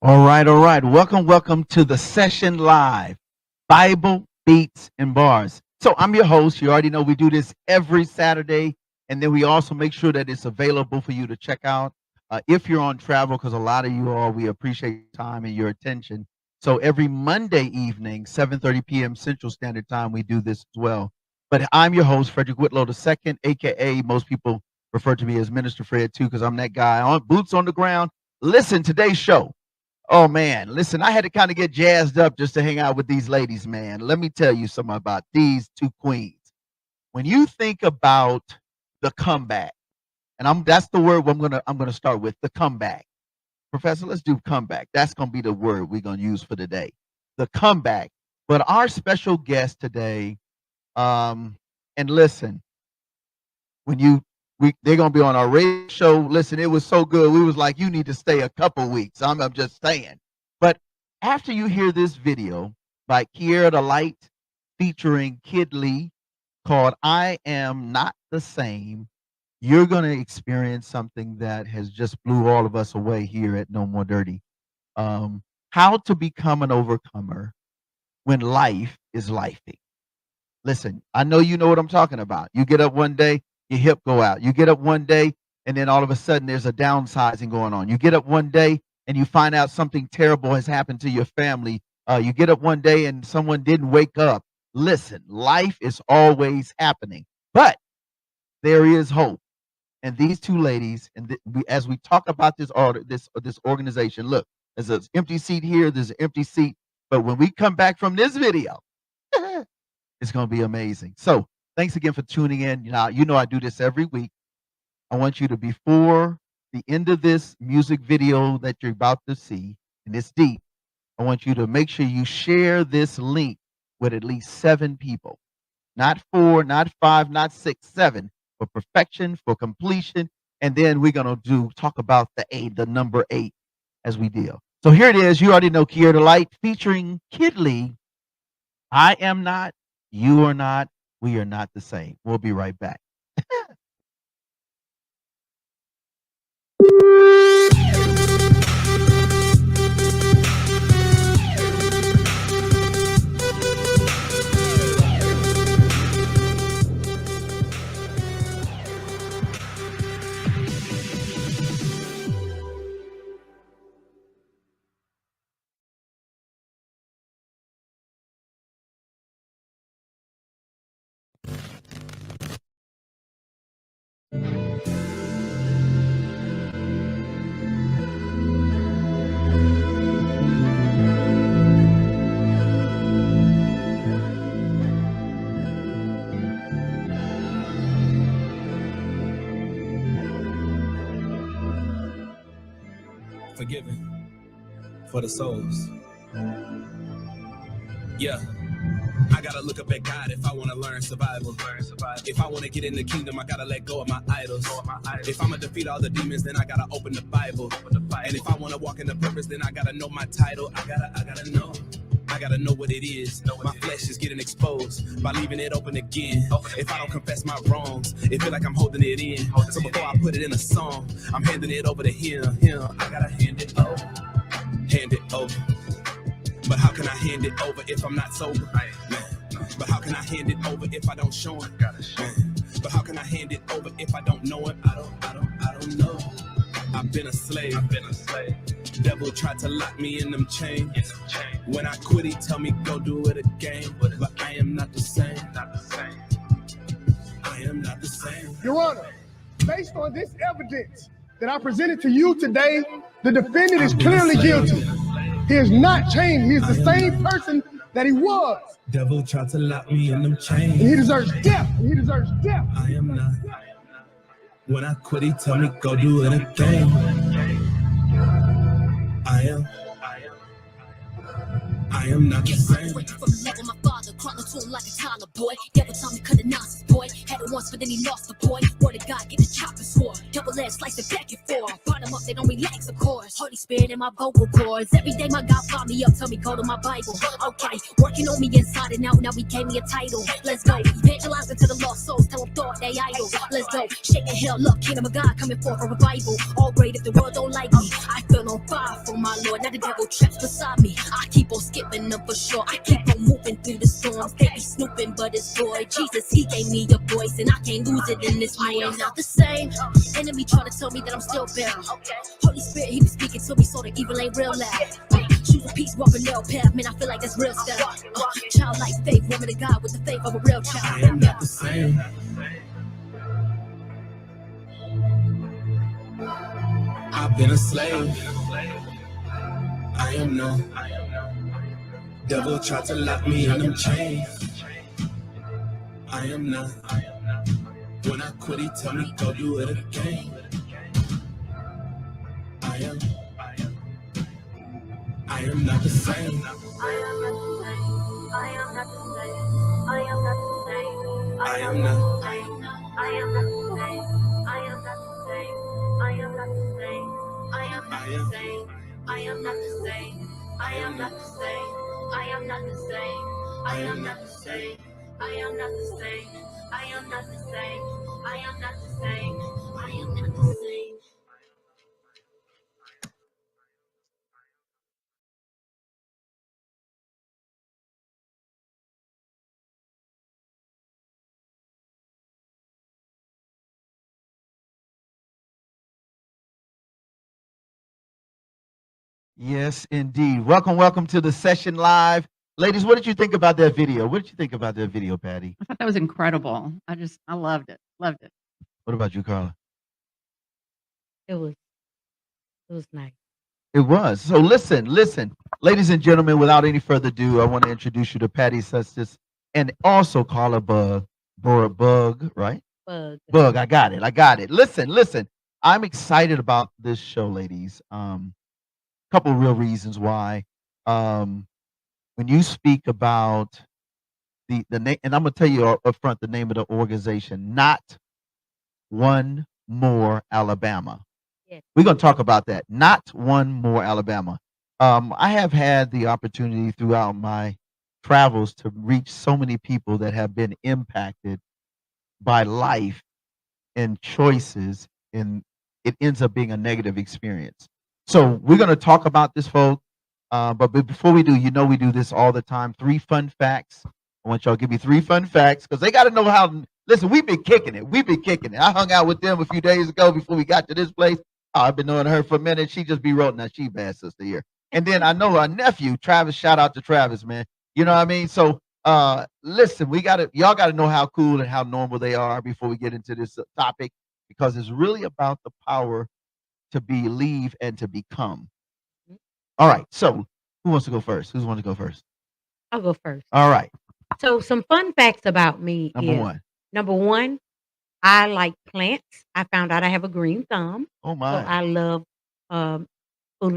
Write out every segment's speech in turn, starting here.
All right, all right. Welcome to the session live, Bible, Beats, and Bars. So I'm your host. You already know we do this every Saturday, and then we also make sure that it's available for you to check out if you're on travel, because a lot of you all, we appreciate your time and your attention. So every Monday evening, 7:30 p.m. Central Standard Time, we do this as well. But I'm your host, Frederick Whitlow II, a.k.a. most people refer to me as Minister Fred, too, because I'm that guy on boots on the ground. Listen, today's show. Oh man, listen, I had to kind of get jazzed up just to hang out with these ladies, man. Let me tell you something about these two queens. When you think about the comeback, and that's the word I'm gonna start with, the comeback. Professor, let's do comeback. That's gonna be the word we're gonna use for today. The comeback. But our special guest today, and listen, when they're gonna be on our radio show. Listen, it was so good. We was like, you need to stay a couple weeks. I'm just saying. But after you hear this video by Kiera the Light featuring Kid Lee called I Am Not the Same, you're gonna experience something that has just blew all of us away here at No More Dirty. How to become an overcomer when life is lifing. Listen, I know you know what I'm talking about. You get up one day, your hip go out. You get up one day, and then all of a sudden there's a downsizing going on. You get up one day, and you find out something terrible has happened to your family. You get up one day, and someone didn't wake up. Listen, life is always happening, but there is hope. And these two ladies, and as we talk about this order, this organization, look, there's an empty seat here, there's an empty seat. But when we come back from this video, it's going to be amazing. So thanks again for tuning in. You know I do this every week. I want you to, before the end of this music video that you're about to see, and it's deep, I want you to make sure you share this link with at least 7 people. Not 4, not 5, not 6, 7. For perfection, for completion. And then we're going to talk about the number 8 as we deal. So here it is. You already know Kiera the Light featuring Kid Lee. I am not. You are not. We are not the same. We'll be right back. Forgiven for the souls. Yeah, I gotta look up at God if I wanna learn survival. If I wanna get in the kingdom, I gotta let go of my idols. If I'ma defeat all the demons, then I gotta open the Bible. And if I wanna walk in the purpose, then I gotta know my title. I gotta know. I gotta know what it is. My flesh is getting exposed by leaving it open again. If I don't confess my wrongs, it feel like I'm holding it in. So before I put it in a song, I'm handing it over to him. I gotta hand it over. Hand it over. But how can I hand it over if I'm not sober? Man. But how can I hand it over if I don't show him? Man. But how can I hand it over if I don't know him? I don't know. I've been a slave. Devil tried to lock me in them chains. When I quit, he tell me go do it again. But I am not the same. I am not the same. Your Honor, based on this evidence that I presented to you today, the defendant is clearly guilty. He has not changed. He is the same person that he was. Devil tried to lock me in them chains. And he deserves death. I am not. When I quit, he tell me go do it again. I am not the same. From the leg of my father, crawling to him like a toddler boy. Devil told me cut the nonsense, boy. Had it once, but then he lost the boy. Word of God, get the chopper sword. Devil double edged, slice it back and forth. Bottom up, they don't relax, of course. Holy Spirit in my vocal cords. Every day my God fought me up, tell me go to my Bible. Okay, working on me inside and out, now he gave me a title. Let's go, evangelizing to the lost souls, tell them thought they idle. Let's go, shaking hell up, kingdom of God coming forth for revival. All great if the world don't like me. I feel on fire for my Lord, now the devil traps beside me. I keep on skipping up for sure, I keep on moving through the storms. They be snooping, but it's joy. Jesus, he gave me a voice, and I can't lose it in this war. I am not the same. Enemy trying to tell me that I'm still bound. Holy Spirit, he be speaking to me, so the evil ain't real loud. Choose a peace, walk a narrow path, man, I feel like that's real stuff. Childlike faith, woman of God with the faith of a real child. I am not the same. I've been a slave. I am no. Devil tried to lock me in them chains. I am not. When I quit, he tell me go do it again. I am not the same. I am not the same. I am not the same. I am not the same. I am not. I am not the same. I am not the same. I am not the same. I am not the same. I am not the same. I am not the same. I am not the same. I am not the same. I am not the same. I am not the same. I am not the same. I am not the same. Yes, indeed. Welcome to the session live. Ladies, what did you think about that video? What did you think about that video, Patty? I thought that was incredible. I loved it. Loved it. What about you, Carla? It was nice. It was. So listen, ladies and gentlemen, without any further ado, I want to introduce you to Patty Sustis and also Carla Bug, right? Bug. I got it. Listen. I'm excited about this show, ladies. Couple real reasons why. When you speak about the name, and I'm gonna tell you up front the name of the organization, Not One More Alabama. Yes. We're gonna talk about that. Not One More Alabama. I have had the opportunity throughout my travels to reach so many people that have been impacted by life and choices, and it ends up being a negative experience. So we're going to talk about this, folks. But before we do, we do this all the time. 3 fun facts. I want y'all to give me 3 fun facts because they got to know how. Listen, we've been kicking it. I hung out with them a few days ago before we got to this place. I've been knowing her for a minute. She just be rolling that she bad sister here. And then I know our nephew, Travis. Shout out to Travis, man. You know what I mean? So listen, y'all got to know how cool and how normal they are before we get into this topic because it's really about the power to believe and to become. All right. So who wants to go first? Who wants to go first? I'll go first. All right. So some fun facts about me number one, I like plants. I found out I have a green thumb. Oh So my. I love fooling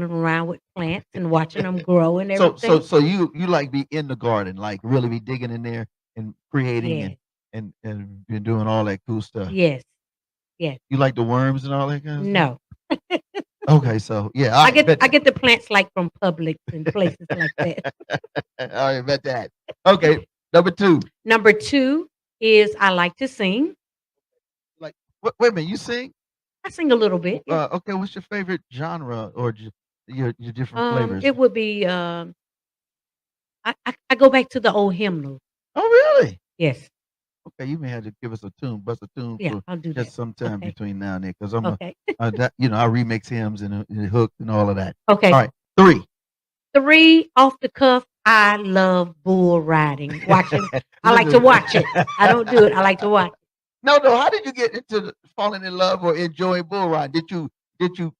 around with plants and watching them grow and everything. So you like be in the garden, like really be digging in there and creating Yes. and been doing all that cool stuff. Yes. You like the worms and all that kind of stuff? No. Okay, so yeah, I get the plants like from Publix and places like that. all right, bet that. Okay, number 2. Number 2 is I like to sing. Like, wait a minute, you sing? I sing a little bit. Yeah. Okay, what's your favorite genre or your different flavors? It would be I go back to the old hymnals. Oh, really? Yes. Okay, you may have to give us a tune, bust a tune Yeah, for I'll do just that. sometime Okay. between now and then, because I'm Okay. I remix hymns and hook and all of that. Okay. All right, 3. 3 off the cuff. I love bull riding. Watching. I like to watch it. I don't do it. I like to watch. No. How did you get into falling in love or enjoying bull riding? Did you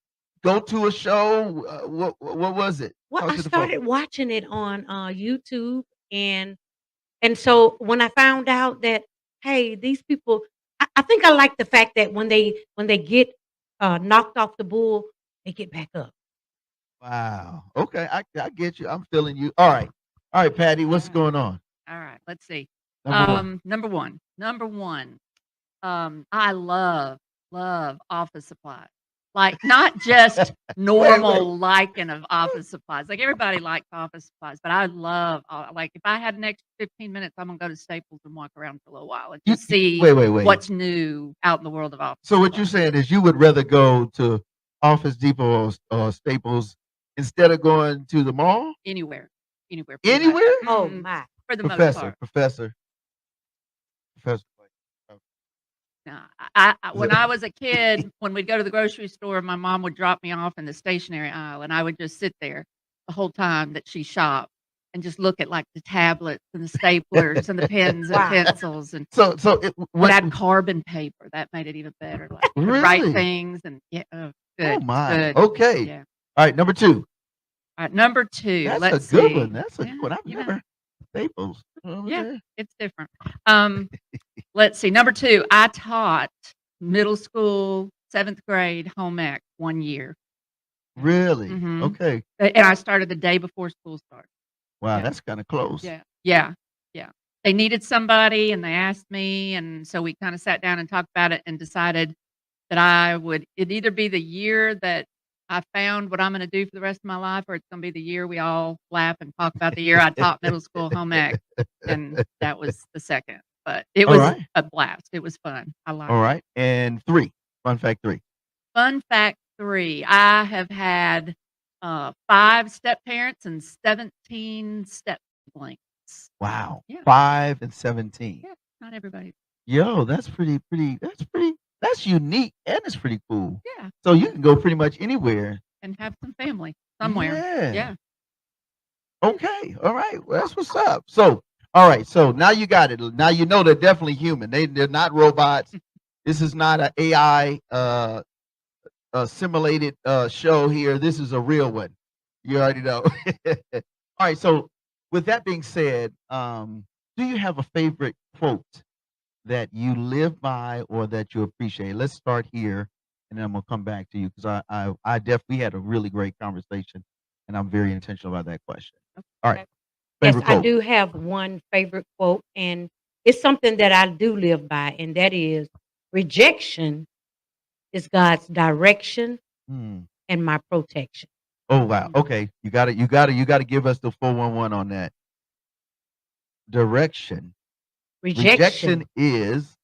go to a show? What was it? Well, Talk I to the folks. started watching it on YouTube, and so when I found out that hey, these people, I think I like the fact that when they get knocked off the bull, they get back up. Wow. Okay, I get you. I'm feeling you. All right, Patty. What's going on? All right. Let's see. Number 1. Number one. I love love office supplies. Like, not just normal liking of office supplies. Like, everybody likes office supplies, but I love, like, if I had an extra 15 minutes, I'm gonna go to Staples and walk around for a little while and You, just see wait. what's new out in the world of office So what you're supplies. saying is you would rather go to Office Depot or Staples instead of going to the mall? Anywhere, pretty much. Anywhere? Oh Mhm. my. For the most part. Professor. No, when I was a kid, when we'd go to the grocery store, my mom would drop me off in the stationery aisle, and I would just sit there the whole time that she shopped and just look at, like, the tablets and the staplers and the pens and Wow. pencils, and So would add carbon paper. That made it even better, like, to write really? things and yeah, Oh good, it's my. good. Okay. Yeah. All right, number 2. Alright, number 2, That's a let's good see. one. That's a Yeah, good one. I've you know, never Staples. Over yeah, there. it's different. Let's see, number 2, I taught middle school, 7th grade home ec 1 year. Really? Mhm. Okay. And I started the day before school started. Wow, Yeah. that's kind of close. Yeah. They needed somebody, and they asked me, and so we kinda sat down and talked about it and decided that it'd either be the year that I found what I'm gonna do for the rest of my life, or it's gonna be the year we all laugh and talk about the year I taught middle school home ec, and that was the second. But it All was right. a blast. It was fun. I liked All it. right. And 3. Fun fact 3. Fun fact 3, I have had, 5 step-parents and 17 step-siblings. Wow. Yeah. 5 and 17. Yeah, not everybody. Yo, that's that's unique and it's pretty cool. Yeah, So you can go pretty much anywhere. and have some family somewhere. Yeah. Yeah. Okay. All right. Well, that's what's up. So, all right. So now you got it. Now you know they're definitely human. They're not robots. This is not an AI simulated show here. This is a real one. You already know. All right. So with that being said, do you have a favorite quote that you live by or that you appreciate? Let's start here, and then I'm gonna come back to you because I definitely had a really great conversation, and I'm very intentional about that question. All right, Okay. Yes, favorite I quote. do have one favorite quote, and it's something that I do live by, and that is rejection is God's direction Hmm. and my protection. Oh wow. Mm. Okay, you got to give us the 411 on that. Direction. Rejection, Rejection is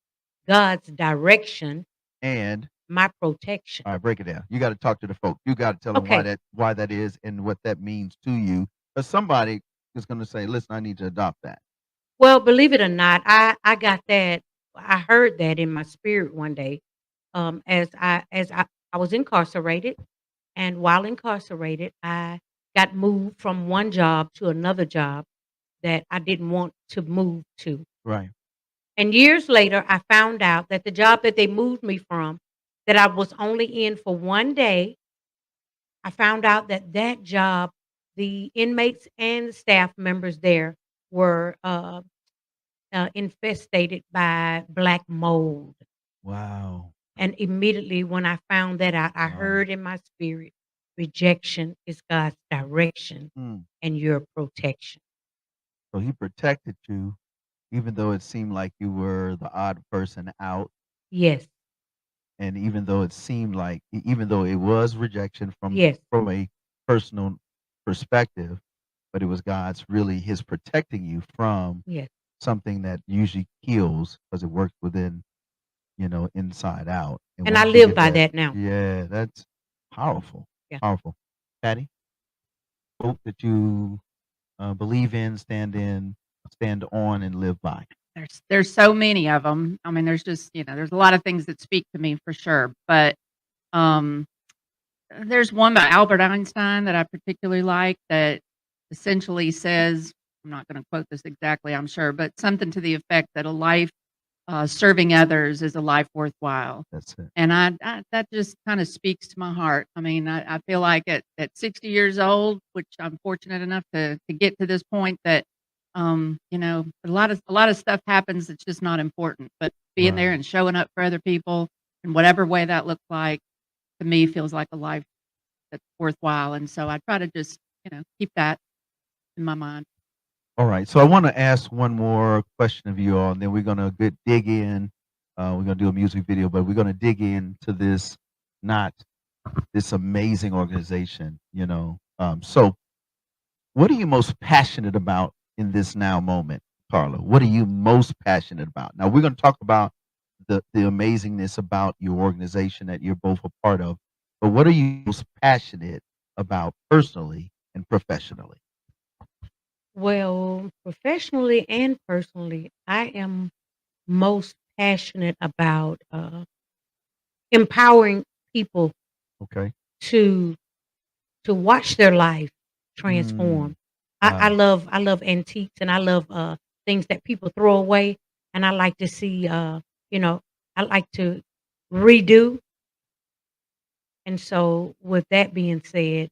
God's direction, and my protection. all right, break it down. You got to talk to the folk. You got to tell them Okay. why that is and what that means to you. But somebody is going to say, "Listen, I need to adopt that." Well, believe it or not, I got that. I heard that in my spirit one day. As I was incarcerated, and while incarcerated, I got moved from one job to another job that I didn't want to move to. Right. And years later, I found out that the job that they moved me from, that I was only in for one day, I found out that that job, the inmates and the staff members there were infested by black mold. Wow. And immediately when I found that out, I Wow. heard in my spirit, rejection is God's direction Mm. and your protection. So he protected you, even though it seemed like you were the odd person out, Yes, and even though it seemed like, even though it was rejection yes, from a personal perspective, but it was God's really His protecting you from yes. something that usually kills because it works within, inside out. And And I once you live get by that, that now. yeah, that's powerful, Yeah. powerful. Patty, quote that you believe in, stand on, and live by. There's so many of them. I mean, there's just, there's a lot of things that speak to me for sure, but, um, there's one by Albert Einstein that I particularly like that essentially says, I'm not gonna quote this exactly, I'm sure, but something to the effect that a life, serving others is a life worthwhile. That's it. And I that just kinda speaks to my heart. I mean, I feel like at 60 years old, which I'm fortunate enough to get to this point that, a lot of stuff happens that's just not important, but being there Right. and showing up for other people in whatever way that looks like, to me, feels like a life that's worthwhile, and so I try to just, keep that in my mind. All right. So I want to ask one more question of you all, and then we're gonna dig in We're gonna do a music video, but we're gonna dig into this, not this amazing organization. So what are you most passionate about in this now moment, Carla? What are you most passionate about? Now we're gonna talk about the amazingness about your organization that you're both a part of, but what are you most passionate about personally and professionally? Well, professionally and personally, I am most passionate about empowering people Okay. to watch their life Mm, transform. wow. I love antiques and I love things that people throw away, and I like to see you know I like to redo. And so, with that being said,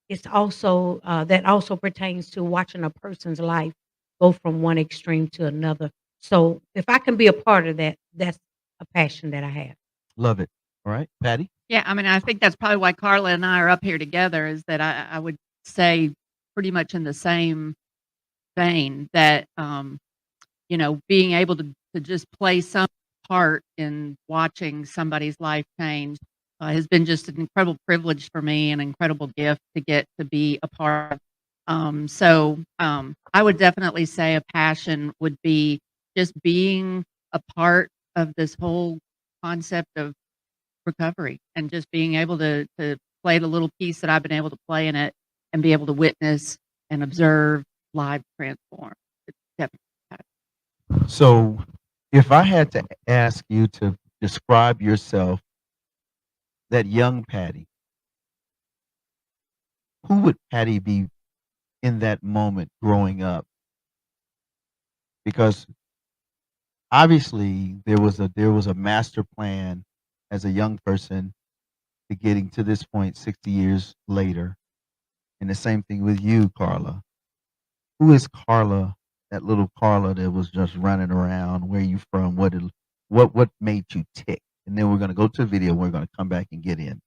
it's also that also pertains to watching a person's life go from one extreme to another. So, if I can be a part of that, that's a passion that I have. Love it. All right, Patty. Yeah, I mean, I think that's probably why Carla and I are up here together, is that I would say pretty much in the same vein that, being able to just play some part in watching somebody's life change, has been just an incredible privilege for me, an incredible gift to get to be a part of. I would definitely say a passion would be just being a part of this whole concept of recovery, and just being able to play the little piece that I've been able to play in it, and be able to witness and observe lives transform. It's definitely that. So, if I had to ask you to describe yourself, that young Patty, who would Patty be in that moment growing up? Because obviously there was a master plan as a young person to getting to this point 60 years later. And the same thing with you, Carla. Who is Carla, that little Carla that was just running around? Where you from? What made you tick? And then we're gonna go to the video. We're gonna come back and get in.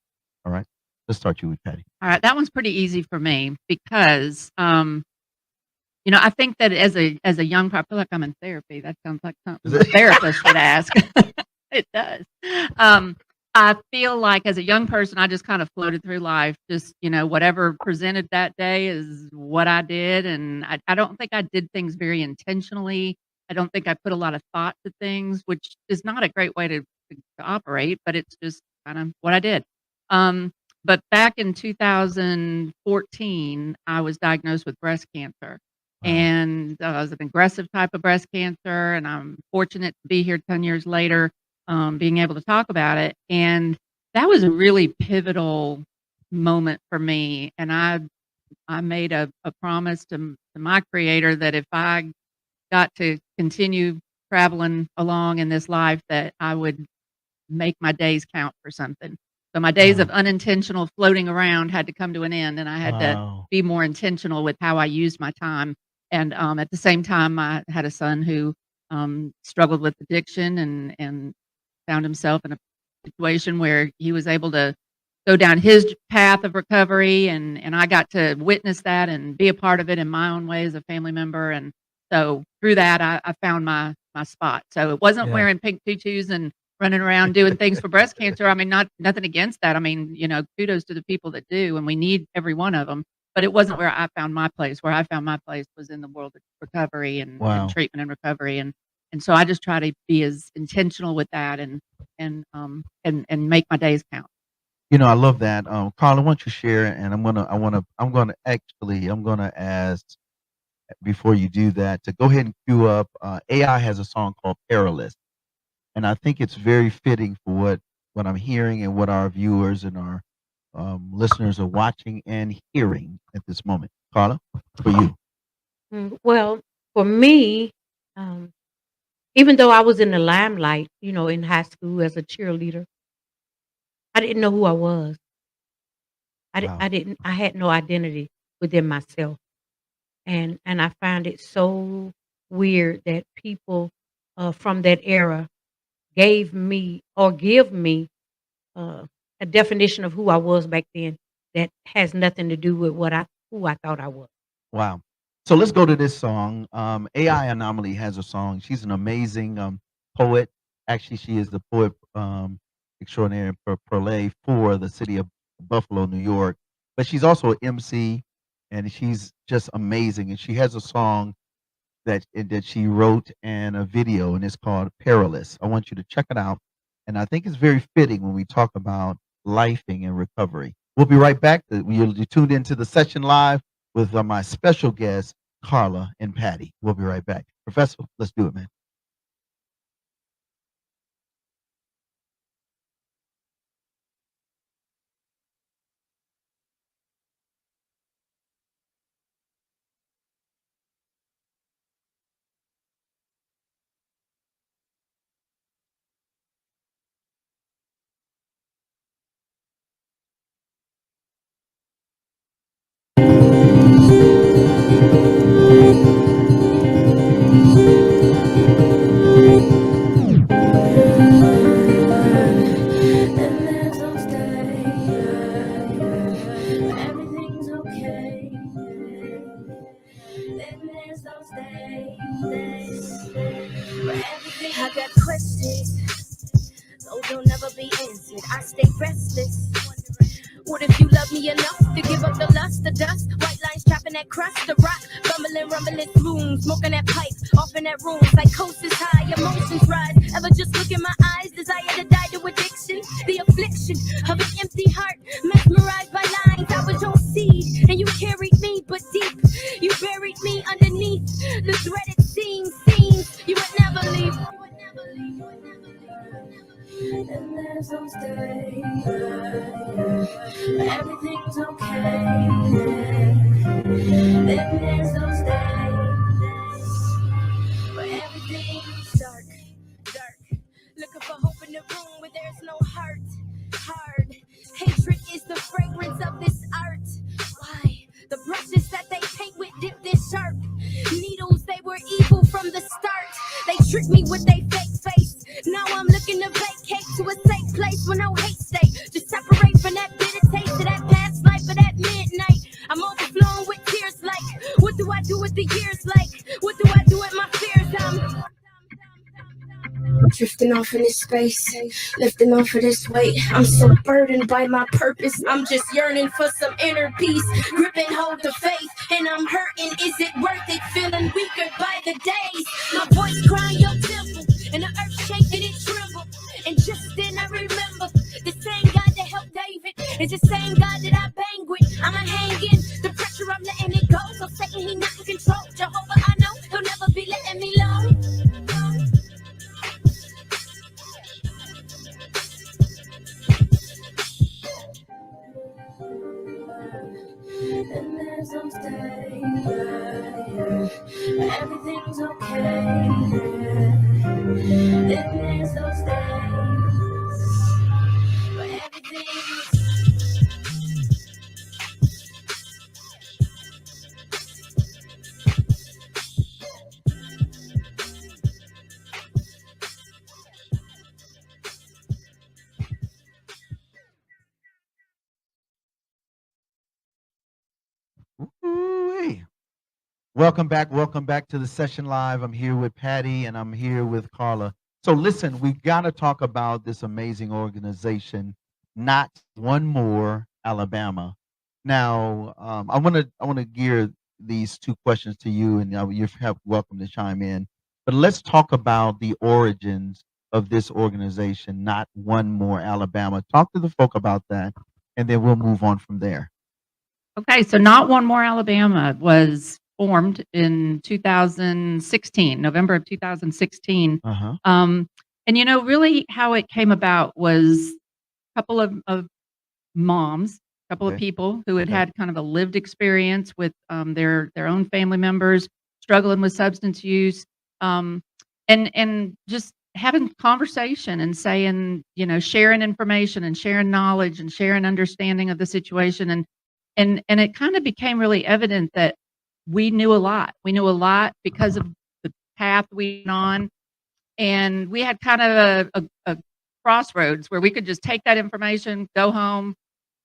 All right. Let's start you with Patty. All right, that one's pretty easy for me because, I think that as a young I feel like I'm in therapy. That sounds like Is something a it- therapist should ask. It does. Um, I feel like as a young person, I just kind of floated through life, just, whatever presented that day is what I did, and I don't think I did things very intentionally. I don't think I put a lot of thought to things, which is not a great way to operate, but it's just kind of what I did. Um, but back in 2014, I was diagnosed with breast cancer, Wow. and it was an aggressive type of breast cancer, and I'm fortunate to be here 10 years later, being able to talk about it. And that was a really pivotal moment for me. And I made a promise to my creator that if I got to continue traveling along in this life, that I would make my days count for something. So my days of Wow. unintentional floating around had to come to an end, and I had to Wow. be more intentional with how I used my time. And at the same time, I had a son who struggled with addiction, and found himself in a situation where he was able to go down his path of recovery, and I got to witness that and be a part of it in my own way as a family member. And so through that, I found my spot. So it wasn't Yeah. wearing pink tutus and running around doing things for breast cancer. I mean, nothing against that. I mean, kudos to the people that do, and we need every one of them. But it wasn't where I found my place. Where I found my place was in the world of recovery and Wow. treatment and recovery. And so I just try to be as intentional with that, and make my days count. I love that. Carla, why don't you share? And I'm gonna ask before you do that to go ahead and cue up. AI has a song called "Perilous," and I think it's very fitting for what I'm hearing and what our viewers and our listeners are watching and hearing at this moment. Carla, for you. Well, for me, um, even though I was in the limelight, in high school as a cheerleader, I didn't know who I was. Wow. I had no identity within myself. And I find it so weird that people from that era gave me or give me uh, a definition of who I was back then that has nothing to do with who I thought I was. Wow. So let's go to this song. AI Anomaly has a song. She's an amazing poet. Actually, she is the poet extraordinaire per prole for the city of Buffalo, New York. But she's also an MC, and she's just amazing. And she has a song that she wrote and a video, and it's called Perilous. I want you to check it out. And I think it's very fitting when we talk about lifing and recovery. We'll be right back. You're tuned into the session live with my special guests, Carla and Patty. We'll be right back. Professor, let's do it, man. And there's those days where everything's okay. Then there's those days where everything. I got questions, those will never be answered. I stay restless. What if you love me enough to give up the lust, the dust? White lines trapping that crust, the rock, rumbling gloom, smoking that pipe, off in that room, psychosis high, emotions rise. Ever just look in my eyes, desire to die to addiction, the affliction of an empty heart, mesmerized by lines. I was your seed, and you carried me, but deep, you buried me underneath the dreaded scenes. You would never leave. And there's those days where everything's okay. Then there's those days where everything's dark. Looking for hope in the room where there's no heart. Hard hatred is the fragrance of this art. Why? The brushes that they paint with dipped in sharp needles, they were evil from the start. They tricked me with their fake face. Now I'm looking to vacate to a safe place where no hate stay. Just separate from that bitter taste of that past life of that midnight. I'm overflowing with tears like, what do I do with the years like? What do I do with my fears? I'm drifting off in this space, lifting off of this weight. I'm so burdened by my purpose. I'm just yearning for some inner peace. Gripping hold to faith, and I'm hurting. Is it worth it? Feeling weaker by the days. My voice crying your temple, and the earth shaking it tremble. And just then I remember the same God that helped David is the same God that I bang with. I'ma hang in the pressure, I'm letting it go. So Satan, he not in control. Jehovah, I know he'll never be letting me low. And there's those days where everything's okay. Then there's those days where everything's. Ooh-wee. Welcome back to the session live. I'm here with Patty and I'm here with Carla. So listen, we got to talk about this amazing organization, Not One More Alabama. Now, I want to gear these two questions to you, and you're welcome to chime in. But let's talk about the origins of this organization, Not One More Alabama. Talk to the folk about that, and then we'll move on from there. Okay, so Not One More Alabama was formed in 2016, November of 2016. Uh-huh. And really how it came about was a couple of moms, a couple of Okay. people who had Okay. had kind of a lived experience with their own family members struggling with substance use, and just having conversation and saying, sharing information and sharing knowledge and sharing understanding of the situation, and it kind of became really evident that we knew a lot. We knew a lot because of the path we went on, and we had kind of a crossroads where we could just take that information, go home,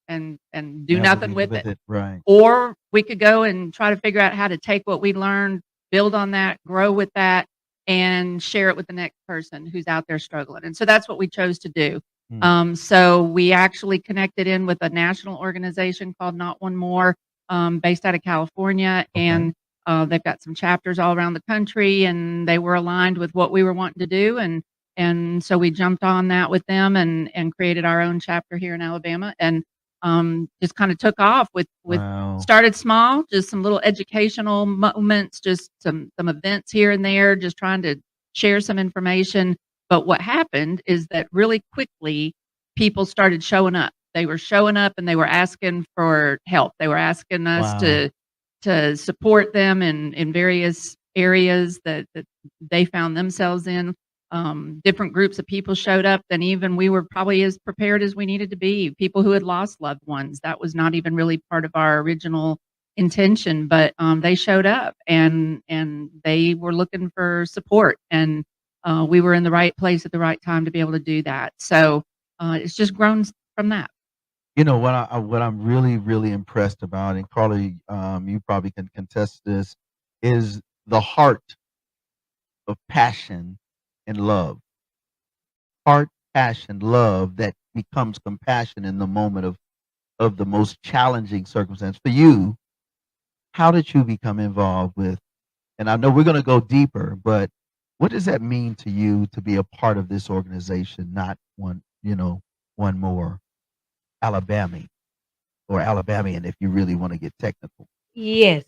and do Never nothing leave with it. Right. Or we could go and try to figure out how to take what we learned, build on that, grow with that, and share it with the next person who's out there struggling. And so that's what we chose to do. Mm, So we actually connected in with a national organization called Not One More, based out of California, okay. and they've got some chapters all around the country, and they were aligned with what we were wanting to do, and so we jumped on that with them and created our own chapter here in Alabama, and just kind of took off with Wow. started small, just some little educational moments, just some events here and there, just trying to share some information. But what happened is that really quickly people started showing up. They were showing up and they were asking for help. They were asking us Wow. to support them in various areas that they found themselves in. Different groups of people showed up, and even we were probably as prepared as we needed to be. People who had lost loved ones, that was not even really part of our original intention, but they showed up and they were looking for support, and we were in the right place at the right time to be able to do that. So it's just grown from that. You know what I'm really really impressed about, and Carly, you probably can contest this, is the heart of passion and love. Heart, passion, love that becomes compassion in the moment of the most challenging circumstance for you. How did you become involved with? And I know we're going to go deeper, but what does that mean to you to be a part of this organization? Not one, one more Alabama or Alabamian, if you really want to get technical. Yes.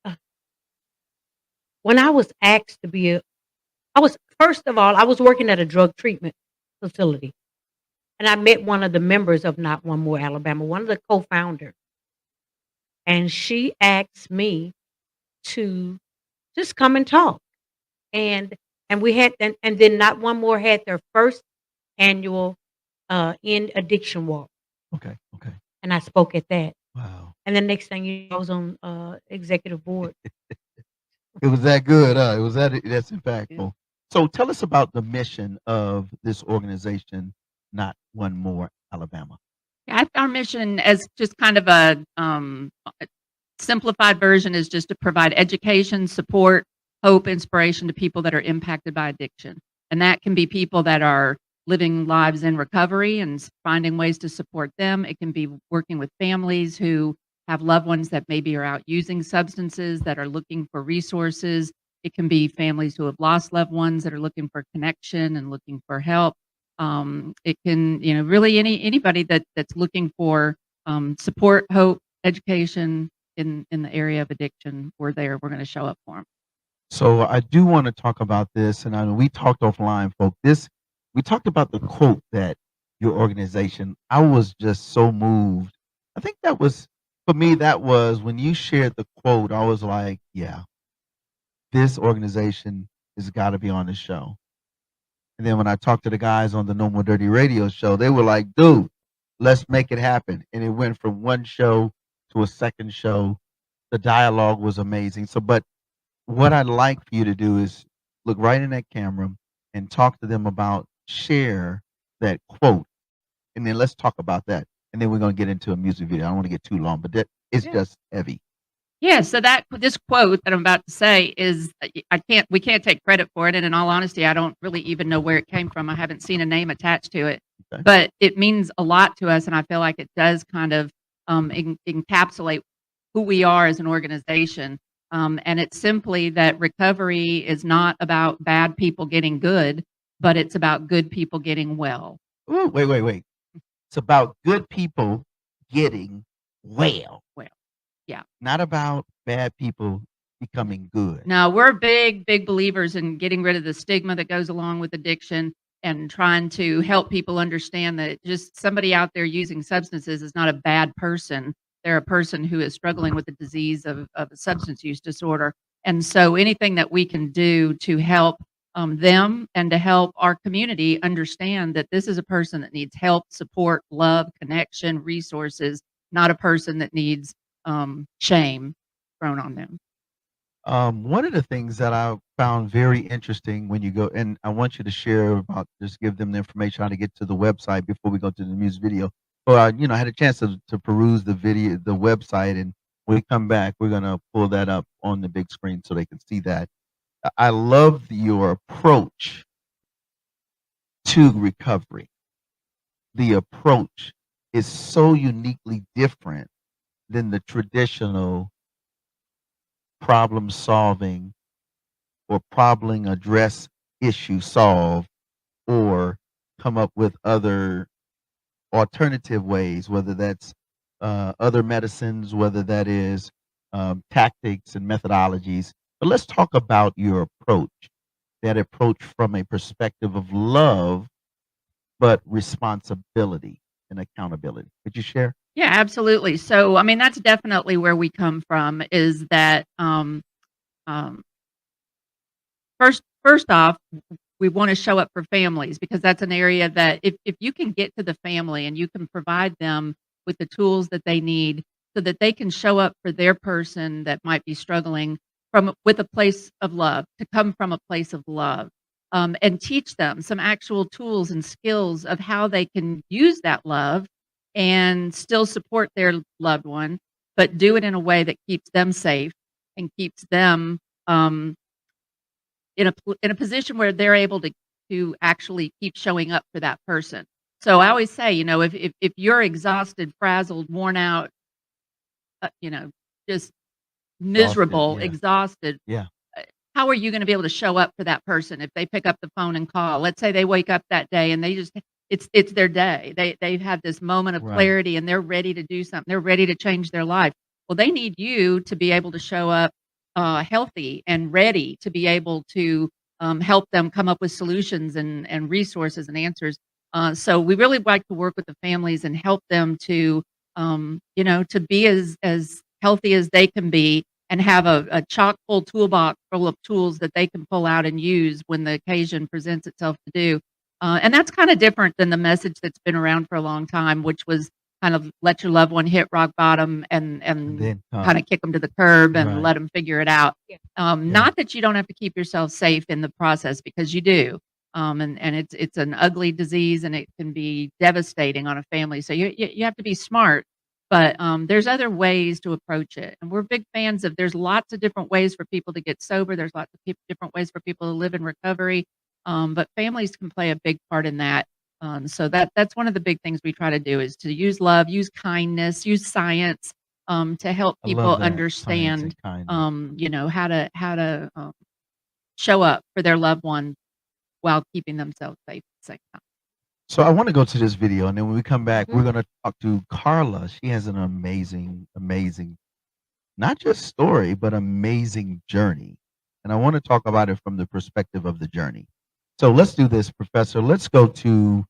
Uh, when I was asked to be I was first of all, I was working at a drug treatment facility, and I met one of the members of Not One More Alabama, one of the co-founders, and she asked me to just come and talk. And we had and then Not One More had their first annual end addiction walk, Okay, okay, and I spoke at that. wow, And the next thing you know, I was on executive board. it was that good, huh? It was that's Yeah. impactful. So tell us about the mission of this organization, Not One More Alabama. Yeah, our mission as just kind of a simplified version is just to provide education, support, hope, inspiration to people that are impacted by addiction. And that can be people that are living lives in recovery and finding ways to support them. It can be working with families who have loved ones that maybe are out using substances that are looking for resources. It can be families who have lost loved ones that are looking for connection and looking for help. It can, really anybody that's looking for support, hope, education, in the area of addiction, we're there. We're gonna show up for them. So I do want to talk about this, and I know we talked offline, folks. We talked about the quote that your organization. I was just so moved. I think that was for me. That was when you shared the quote. I was like, yeah, this organization has got to be on the show. And then when I talked to the guys on the No More Dirty Radio show, they were like, dude, let's make it happen. And it went from one show to a second show. The dialogue was amazing. So, but what I'd like for you to do is look right in that camera and talk to them about share that quote, and then let's talk about that, and then we're going to get into a music video. I don't want to get too long, but that it's Yeah. just heavy. Yeah, so that this quote that I'm about to say is we can't take credit for it, and in all honesty, I don't really even know where it came from. I haven't seen a name attached to it, Okay. but it means a lot to us, and I feel like it does kind of encapsulate who we are as an organization. And it's simply that recovery is not about bad people getting good, but it's about good people getting well. Ooh, wait. It's about good people getting well, Well, yeah. not about bad people becoming good. No, we're big believers in getting rid of the stigma that goes along with addiction and trying to help people understand that just somebody out there using substances is not a bad person. They're a person who is struggling with the disease of a substance use disorder. And so anything that we can do to help them and to help our community understand that this is a person that needs help, support, love, connection, resources, not a person that needs shame thrown on them. One of the things that I found very interesting when you go, and I want you to share about, just give them the information how to get to the website before we go to the music video. Or, I had a chance to peruse the video, the website, and when we come back, we're gonna pull that up on the big screen so they can see that. I love your approach to recovery. The approach is so uniquely different than the traditional problem solving or problem address issue solve or come up with other alternative ways, whether that's other medicines, whether that is tactics and methodologies. But let's talk about your approach, that approach from a perspective of love, but responsibility and accountability. Could you share? Yeah, absolutely. So, I mean, that's definitely where we come from is that um, first off, we want to show up for families because that's an area that if you can get to the family and you can provide them with the tools that they need so that they can show up for their person that might be struggling from with a place of love, to come from a place of love, and teach them some actual tools and skills of how they can use that love and still support their loved one, but do it in a way that keeps them safe and keeps them um, in a position where they're able to actually keep showing up for that person. So I always say, you know, if you're exhausted, frazzled, worn out, you know, just Exhausted. miserable, Yeah. exhausted, Yeah. how are you going to be able to show up for that person if they pick up the phone and call? Let's say they wake up that day and they just it's their day. They've had this moment of Right. clarity and they're ready to do something. They're ready to change their life. Well, they need you to be able to show up healthy and ready to be able to help them come up with solutions and resources and answers. So we really like to work with the families and help them to you know, to be as healthy as they can be and have a chock full toolbox full of tools that they can pull out and use when the occasion presents itself to do. And that's kind of different than the message that's been around for a long time, which was kind of let your loved one hit rock bottom And and then kind of kick them to the curb and Right. let them figure it out. Yeah. Yeah. Not that you don't have to keep yourself safe in the process because you do. And it's an ugly disease and it can be devastating on a family. So you have to be smart, but there's other ways to approach it. And we're big fans of there's lots of different ways for people to get sober. There's lots of different ways for people to live in recovery. But families can play a big part in that. So that's one of the big things we try to do is to use love, use kindness, use science to help I people love that. Science understand, and kindness. you know, how to show up for their loved one while keeping themselves safe at the same time. So I want to go to this video, and then when we come back, Mhm. we're going to talk to Carla. She has an amazing, amazing, not just story, but amazing journey. And I want to talk about it from the perspective of the journey. So let's do this, Professor. Let's go to.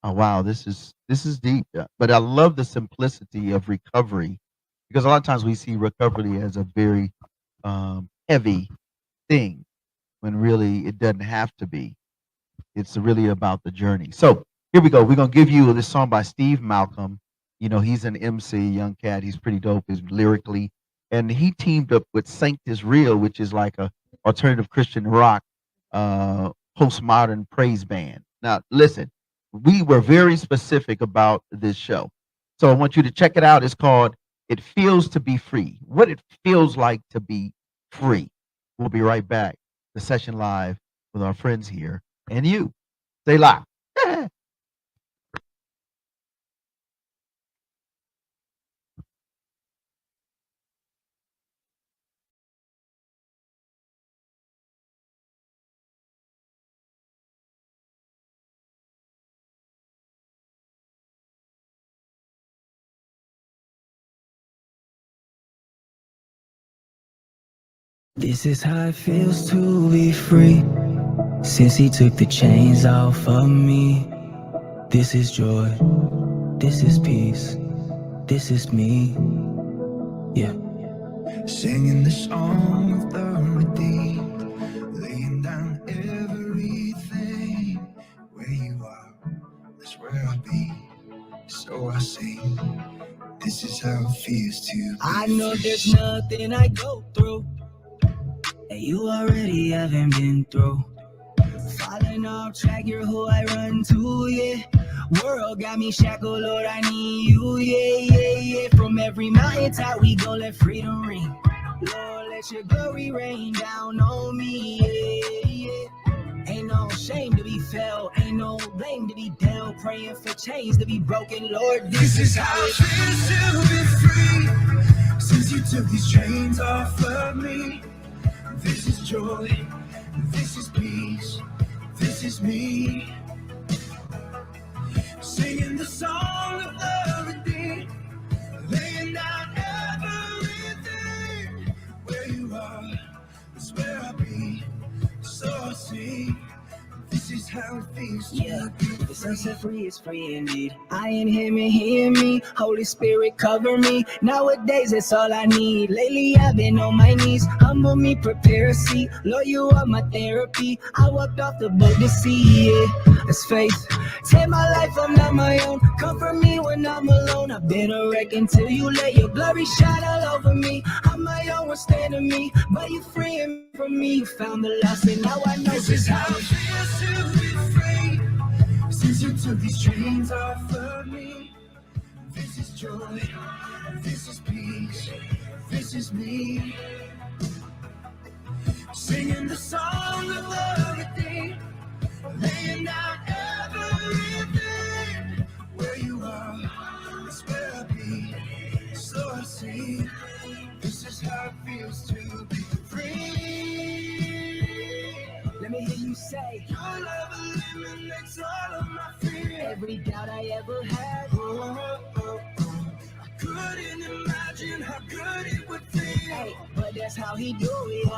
Oh wow, this is deep. But I love the simplicity of recovery because a lot of times we see recovery as a very heavy thing when really it doesn't have to be. It's really about the journey. So here we go. We're gonna give you this song by Steve Malcolm. You know, he's an MC, young cat. He's pretty dope. He's lyrically, and he teamed up with Saint is Real, which is like a alternative Christian rock, postmodern praise band. Now, listen, we were very specific about this show, so I want you to check it out. It's called "It Feels to Be Free." What it feels like to be free. We'll be right back. The session live with our friends here and you. Stay live. This is how it feels to be free. Since he took the chains off of me. This is joy. This is peace. This is me. Yeah. Singing the song of the redeemed. Laying down everything. Where you are, that's where I'll be. So I sing. This is how it feels to be. I know there's nothing I go through that you already haven't been through. Falling off track, you're who I run to, yeah. World got me shackled, Lord, I need you, yeah, yeah, yeah. From every mountain top, we gon' let freedom ring. Lord, let let your glory rain down on me. Ain't no shame to be felt, ain't no blame to be dealt. Praying for chains to be broken, Lord. This is how it feels to be free. Since you took these chains off of me, this is joy, this is peace, this is me. Singing the song of the redeemed, laying down everything. Where you are is where I'll be, so I'll sing. This is how it feels to be. The sun set free is free indeed. I in him and he in me. Holy Spirit cover me. Nowadays it's all I need. Lately I've been on my knees. Humble me, prepare a seat. Lord, you are my therapy. I walked off the boat to see it. It's faith. Take my life, I'm not my own. Comfort me when I'm alone. I've been a wreck until you let your glory shine all over me. I'm my own, what's standing me, but you freeing from me. You found the lost and now I know this is how it feels to be free. Since you took these chains off of me, this is joy, this is peace, this is me. Singing the song of the redeemed, laying down everything. Where you are is where I'll be, so I sing. This is how it feels to be free. Let me hear you say, your love eliminates all of my fear. Every doubt I ever had. I couldn't imagine how good it would feel. Hey, but that's how he do it.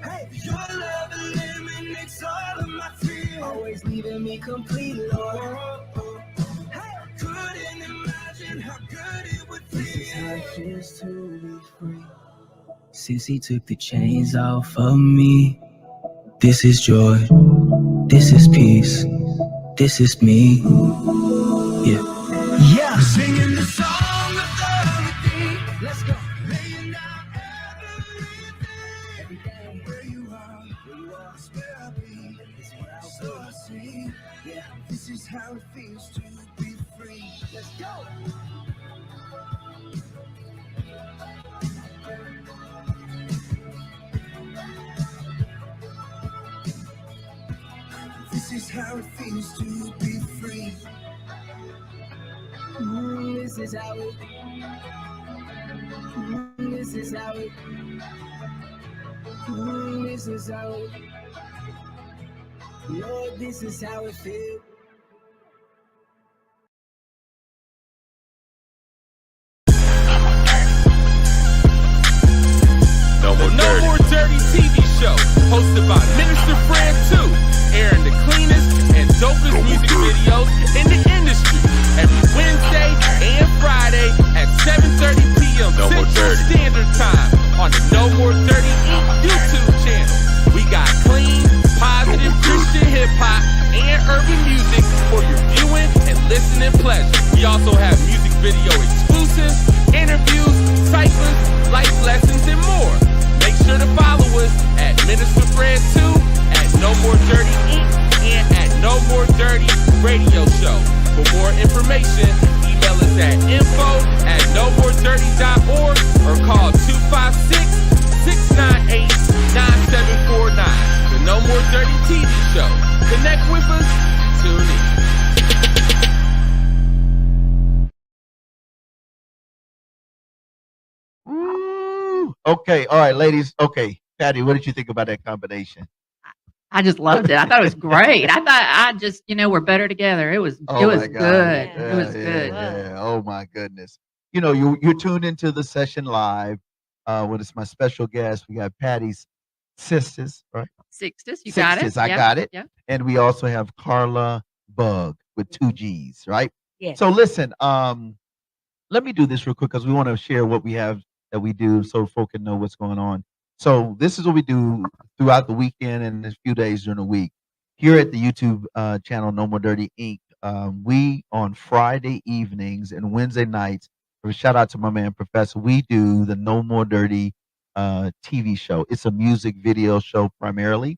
Hey, your love eliminates all of my fear. Always leaving me complete, Lord. Hey, I couldn't imagine how good it would feel. This is how it feels to be free. Since he took the chains off of me, this is joy, this is peace, this is me. Yeah. Yeah. Singing the song of the redeemed. Let's go. Laying down everything. Where you are is where I'll be. So I sing. Yeah. This is how it feels to be free. Let's go. This is how it feels to be free. This is how it. This is how it. This is how it. Lord, this is how it feels. No More Dirty TV show, hosted by Minister Fred 2, airing the cleanest and dopest music videos in the industry every Wednesday and Friday at 7:30 p.m. Central Standard Time on the No More Dirty Inc. YouTube channel. We got clean, positive Christian hip-hop and urban music for your viewing and listening pleasure. We also have music video exclusives, interviews, ciphers, life lessons, and more. Make sure to follow us at Minister Fred 2, at No More Dirty Inc., and at No More Dirty Radio Show. For more information, email us at info@nomoredirty.org or call 256-698-9749. The No More Dirty TV Show. Connect with us. Tune in. Ooh. Okay, all right, ladies. Okay, Patty, what did you think about that combination? I just loved it. I thought it was great. I just, we're better together. It was Oh my good. God. It was good. Yeah. Oh my goodness. You're tuned into the session live. When it's my special guest, we got Patty's sisters, right? Sixtus, you got it. Sixtus, I Yep, got it. yep. And we also have Carla Bug with 2 G's, right? Yes. So listen, let me do this real quick because we want to share what we have that we do so folk can know what's going on. So this is what we do throughout the weekend and a few days during the week. Here at the YouTube channel No More Dirty Inc., we on Friday evenings and Wednesday nights, shout out to my man Professor, we do the No More Dirty TV show. It's a music video show primarily.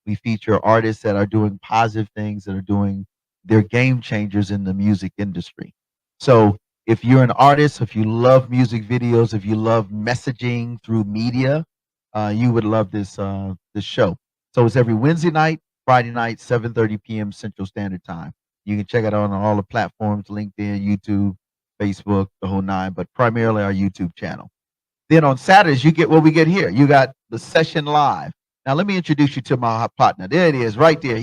We feature artists that are doing positive things, that are doing, they're game changers in the music industry. So If you're an artist, if you love music videos, if you love messaging through media, you would love this show. So it's every Wednesday night, Friday night, 7:30 p.m. Central Standard Time. You can check it out on all the platforms: LinkedIn, YouTube, Facebook, the whole nine, but primarily our YouTube channel. Then on Saturdays, you get what we get here. You got the session live. Now let me introduce you to my partner. There it is, right there.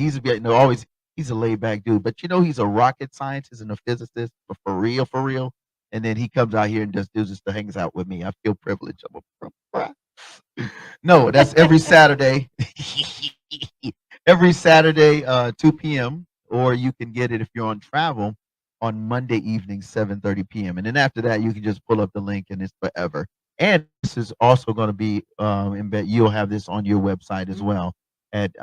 Always he's a laid back dude, but he's a rocket scientist and a physicist, but for real, for real. And then he comes out here and just does this to hangs out with me. I feel privileged. No, that's every Saturday. Every Saturday, 2 p.m. Or you can get it if you're on travel on Monday evening, 7:30 p.m. And then after that, you can just pull up the link and it's forever. And this is also going to be embed. You'll have this on your website as well at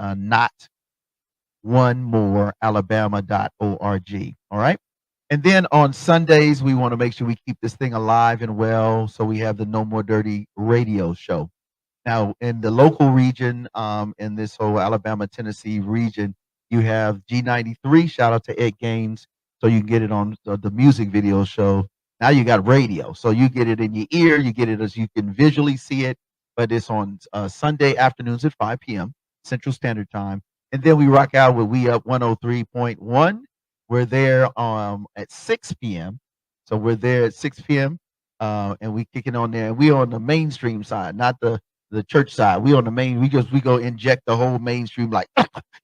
notonemorealabama.org. All right. And then on Sundays, we want to make sure we keep this thing alive and well. So we have the No More Dirty radio show. Now, in the local region, in this whole Alabama, Tennessee region, you have G93. Shout out to Ed Gaines. So you can get it on the music video show. Now you got radio. So you get it in your ear. You get it as you can visually see it. But it's on Sunday afternoons at 5 p.m. Central Standard Time. And then we rock out with We Up 103.1. We're there at 6 p.m. So we're there at 6 p.m. And we kicking on there. And we're on the mainstream side, not the church side. We on the main. We go inject the whole mainstream. Like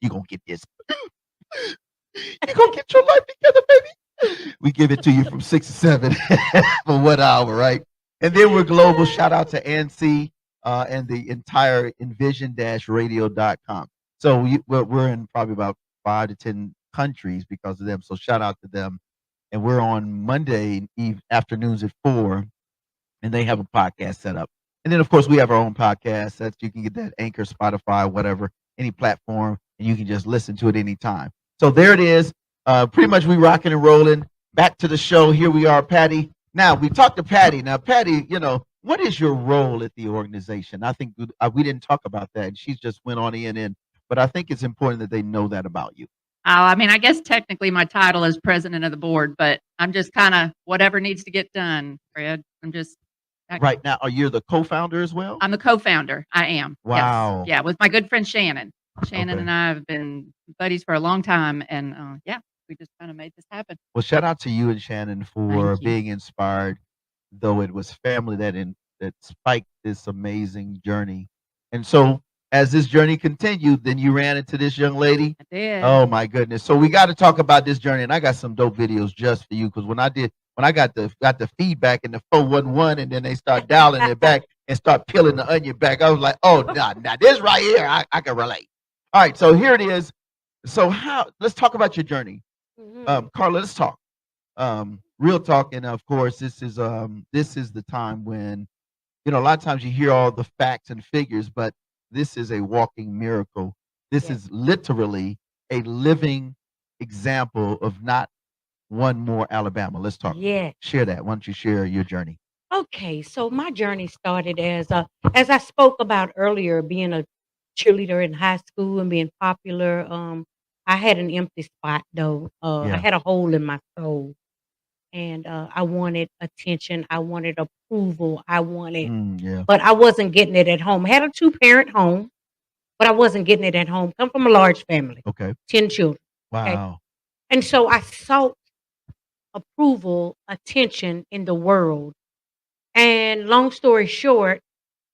you gonna get this. You gonna get your life together, baby. We give it to you from 6 to 7 for 1 hour, right? And then we're global. Shout out to ANSI and the entire envision-radio.com. So we're in probably about 5 to 10 countries because of them. So shout out to them. And we're on Monday afternoons at 4, and they have a podcast set up. And then, of course, we have our own podcast. That you can get that Anchor, Spotify, whatever, any platform, and you can just listen to it anytime. So there it is. Pretty much we rocking and rolling. Back to the show. Here we are, Patty. Now, we talked to Patty. Now, Patty, what is your role at the organization? I think we didn't talk about that. And she's just went on in. But I think it's important that they know that about you. I mean, I guess technically my title is president of the board, but I'm just kind of whatever needs to get done, Fred. Right now, are you the co-founder as well? I'm the co-founder. I am. Wow. Yes. Yeah, with my good friend Shannon. Shannon Okay. and I have been buddies for a long time, and we just kind of made this happen. Well, shout out to you and Shannon for Thank you. being inspired, though it was family that spiked this amazing journey. And so, as this journey continued, then you ran into this young lady. I did. Oh my goodness! So we got to talk about this journey, and I got some dope videos just for you because when I got the feedback and the 411, and then they start dialing it back and start peeling the onion back, I was like, oh, nah, this right here, I can relate. All right, so here it is. So let's talk about your journey. Carla, let's talk. Real talk, and of course, this is the time when, a lot of times you hear all the facts and figures, but this is a walking miracle. This is literally a living example of not one more Alabama. Let's talk. Yeah. Share that. Why don't you share your journey? Okay, so my journey started as I spoke about earlier, being a cheerleader in high school and being popular. I had an empty spot though. I Yeah. had a hole in my soul, and I wanted attention. I wanted approval. Yeah. But I wasn't getting it at home. I had a 2-parent home, but I wasn't getting it at home. Come from a large family, Okay. 10 children. Okay, Wow. and so I sought approval, attention in the world. And long story short,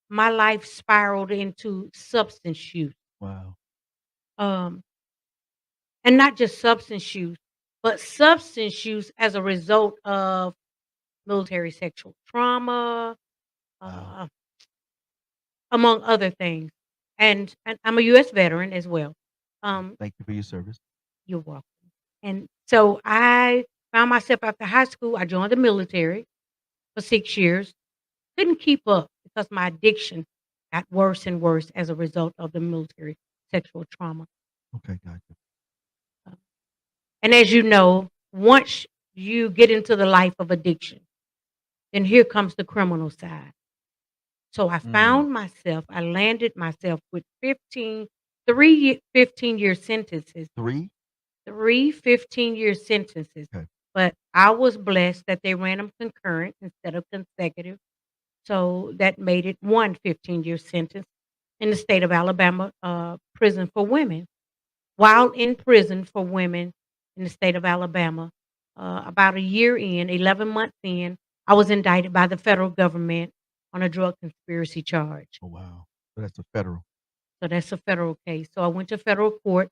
my life spiraled into substance use. Wow. Um, and not just substance use, but substance use as a result of military sexual trauma, Wow. uh, among other things. And I'm a U.S. veteran as well. Thank you for your service. You're welcome. And so I found myself after high school. I joined the military for 6 years. Couldn't keep up because my addiction got worse and worse as a result of the military sexual trauma. Okay, gotcha. And as you know, once you get into the life of addiction, then here comes the criminal side. So I found myself, I landed myself with 15-year sentences. Three? 3 15-year sentences. Okay. but I was blessed that they ran them concurrent instead of consecutive. So that made it one 15-year sentence in the state of Alabama prison for women. While in prison for women in the state of Alabama, about a year in, 11 months in, I was indicted by the federal government on a drug conspiracy charge. Oh, wow. So that's a federal. So that's a federal case. So I went to federal court.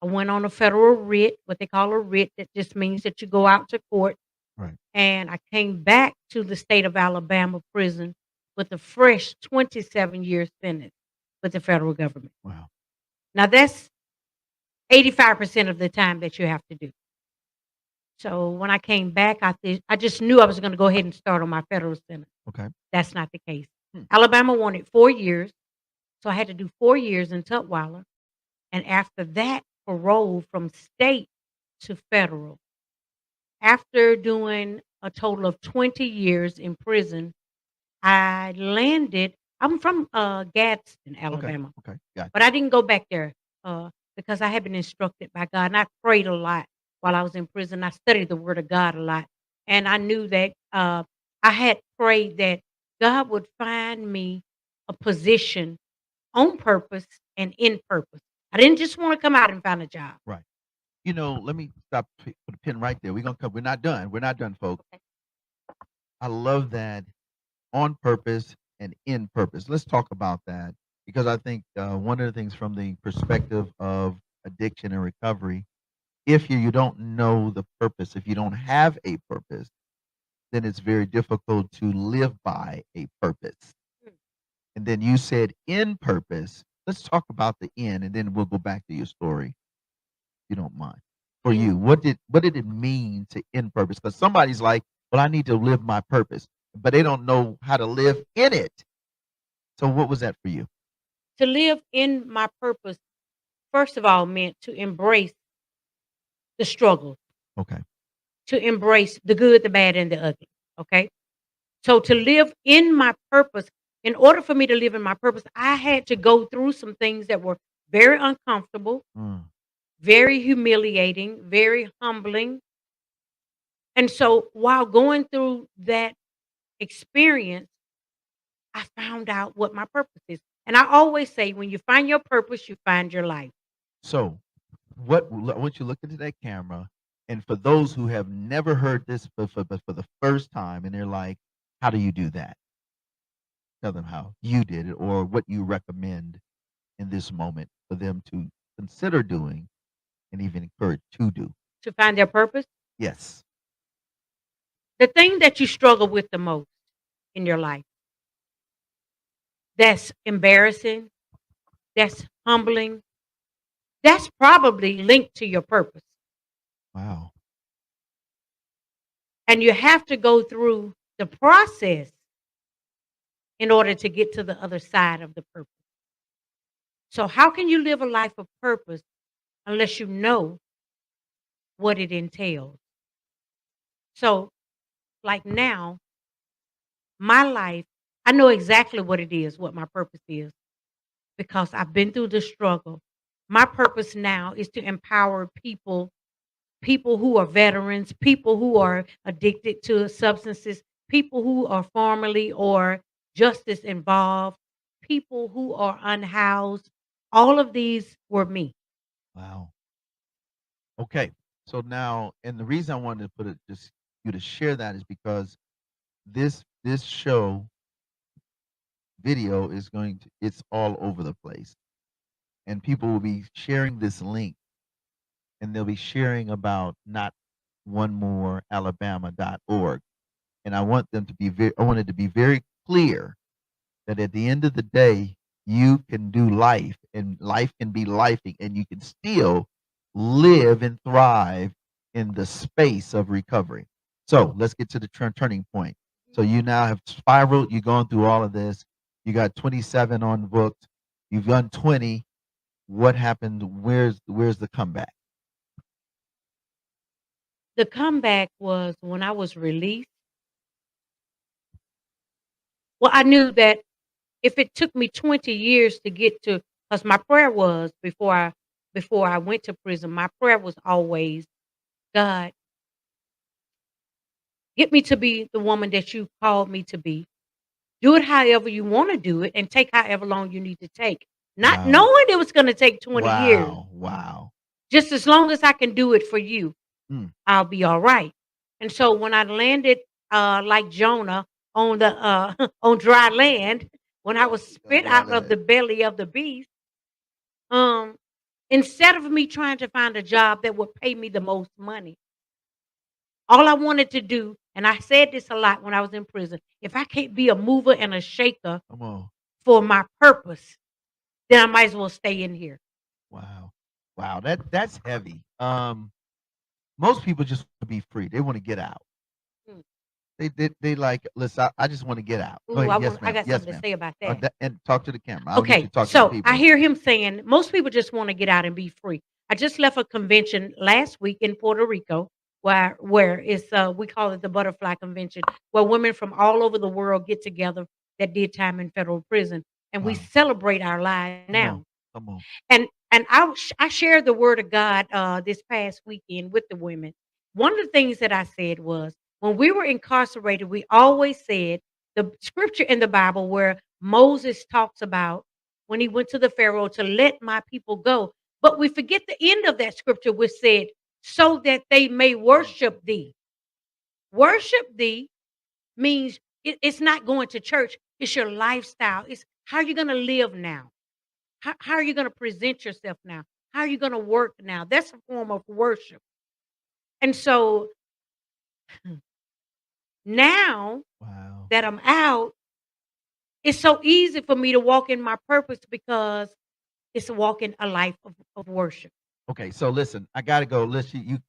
I went on a federal writ, what they call a writ. That just means that you go out to court. Right. And I came back to the state of Alabama prison with a fresh 27-year sentence with the federal government. Wow. Now that's 85% of the time that you have to do. So when I came back, I just knew I was going to go ahead and start on my federal sentence. Okay. That's not the case. Hmm. Alabama wanted 4 years, so I had to do 4 years in Tutwiler, and after that, parole from state to federal. After doing a total of 20 years in prison, I landed. I'm from Gadsden, Okay. Alabama. Okay. Got But I didn't go back there because I had been instructed by God, and I prayed a lot while I was in prison. I studied the Word of God a lot, and I knew that I had prayed that God would find me a position on purpose and in purpose. I didn't just want to come out and find a job. Right. You know, let me stop. Put a pin right there. We're gonna come. We're not done. We're not done, folks. I love that on purpose and in purpose. Let's talk about that because I think one of the things from the perspective of addiction and recovery, if you don't know the purpose, if you don't have a purpose, then it's very difficult to live by a purpose. And then you said in purpose. Let's talk about the in, and then we'll go back to your story, if you don't mind. For In you, what did it mean to in purpose? Because somebody's like, well, I need to live my purpose, but they don't know how to live in it. So what was that for you? To live in my purpose, first of all, meant to embrace the struggle, Okay. to embrace the good, the bad, and the ugly. Okay. So to live in my purpose, in order for me to live in my purpose, I had to go through some things that were very uncomfortable, Mm, very humiliating, very humbling. And so while going through that experience, I found out what my purpose is. And I always say, when you find your purpose, you find your life. So I want you to look into that camera, and for those who have never heard this but for the first time, and they're like, how do you do that? Tell them how you did it or what you recommend in this moment for them to consider doing and even encourage to do. To find their purpose, Yes. the thing that you struggle with the most in your life, that's embarrassing, that's humbling, that's probably linked to your purpose. Wow. And you have to go through the process in order to get to the other side of the purpose. So, how can you live a life of purpose unless you know what it entails? So, like now, my life, I know exactly what it is, what my purpose is, because I've been through the struggle. My purpose now is to empower people, people who are veterans, people who are addicted to substances, people who are formerly or justice involved, people who are unhoused. All of these were me. Wow. Okay. So now, and the reason I wanted to put it just you to share that is because this show video is going to it's all over the place. And people will be sharing this link and they'll be sharing about not one more alabama.org. And I want them to be I wanted to be very clear that at the end of the day, you can do life and life can be lifing and you can still live and thrive in the space of recovery. So let's get to the turning point. So you now have spiraled, you've gone through all of this. You got 27 on books, you've done 20. What happened? Where's the comeback? The comeback was when I was released. Well, I knew that if it took me 20 years to get to, because my prayer was before I went to prison, my prayer was always, God, Get me to be the woman that you called me to be. Do it however you want to do it and take however long you need to take. Not Wow. knowing it was going to take 20 years. Wow. Wow. Just as long as I can do it for you, Mm. I'll be all right. And so when I landed like Jonah on the on dry land, when I was spit out of the belly of the beast, um, instead of me trying to find a job that would pay me the most money, all I wanted to do, and I said this a lot when I was in prison, if I can't be a mover and a shaker Come on. for my purpose, then I might as well stay in here. Wow. Wow. That's heavy. Most people just want to be free. They want to get out. Mm. They like, listen, I just want to get out. Go Ooh, ahead. Yes, I ma'am. got Yes, something to ma'am. say about that. And talk to the camera. I'll let you Okay, talk to the so people. I hear him saying most people just want to get out and be free. I just left a convention last week in Puerto Rico where it's we call it the Butterfly Convention, where women from all over the world get together that did time in federal prison, and we Wow. celebrate our lives Come now. on. Come on. And I shared the word of God this past weekend with the women. One of the things that I said was when we were incarcerated, we always said the scripture in the Bible where Moses talks about when he went to the Pharaoh to let my people go. But we forget the end of that scripture, which said, so that they may worship thee. Worship thee means it's not going to church, it's your lifestyle. It's how you're going to live now. How are you going to present yourself now? How are you going to work now? That's a form of worship. And so now Wow. that I'm out, it's so easy for me to walk in my purpose because it's walking a life of worship. Okay, so listen, I gotta go. Listen,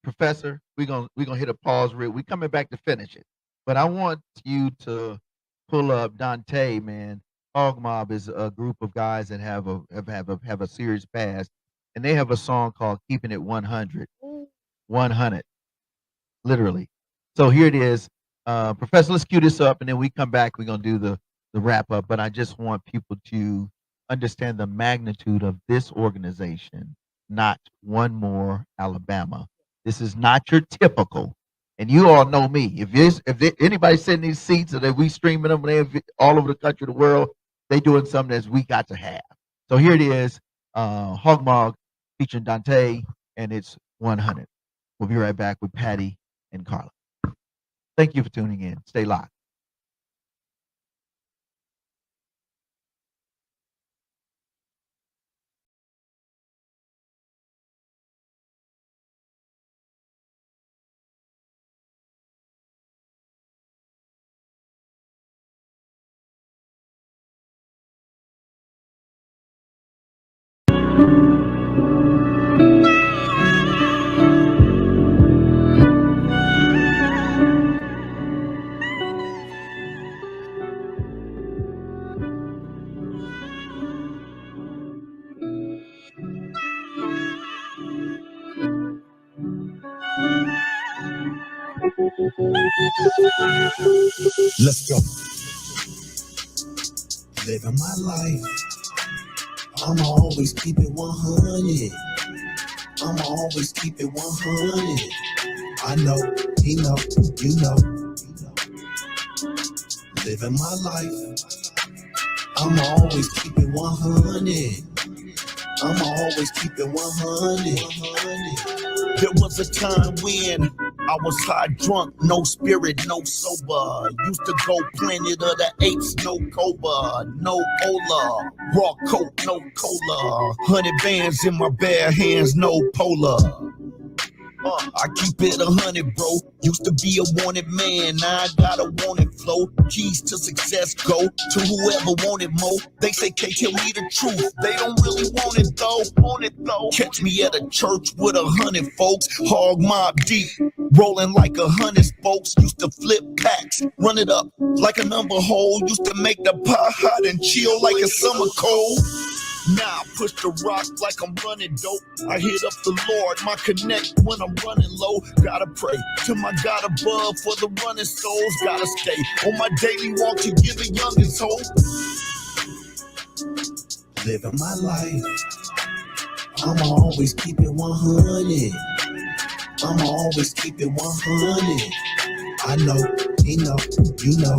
Professor, we're gonna hit a pause real. We coming back to finish it, but I want you to pull up Dante, man. Hog Mob is a group of guys that have a serious past, and they have a song called "Keeping It 100." 100, literally. So here it is, Professor. Let's cue this up, and then we come back. We're gonna do the wrap up. But I just want people to understand the magnitude of this organization, not One More Alabama. This is not your typical, and you all know me. Anybody sitting in these seats or that we streaming them, they all over the country, the world, they doing something that we got to have. So here it is, Hog Mog featuring Dante, and it's 100. We'll be right back with Patty and Carla. Thank you for tuning in. Stay locked. Let's go. Living my life. I'ma always keep it 100. I'ma always keep it 100. I know, he know, you know. Living my life. I'ma always keep it 100. I'ma always keep it 100. There was a time when I was high drunk, no spirit, no sober. Used to go Planet of the Apes, no Cobra, no Ola. Raw coke, no cola. 100 bands in my bare hands, no polar. I keep it 100, bro. Used to be a wanted man, now I got a wanted flow. Keys to success go to whoever wanted more. They say can't tell me the truth, they don't really want it though. Catch me at a church with 100 folks, hog mob deep, rolling like 100 spokes. Used to flip packs, run it up like a number hole. Used to make the pot hot and chill like a summer cold. Now I push the rock like I'm running dope. I hit up the Lord, my connect when I'm running low. Gotta pray to my God above for the running souls. Gotta stay on my daily walk to give the youngest hope. Living my life. I'ma always keep it 100. I'ma always keep it 100. I know, he know, you know.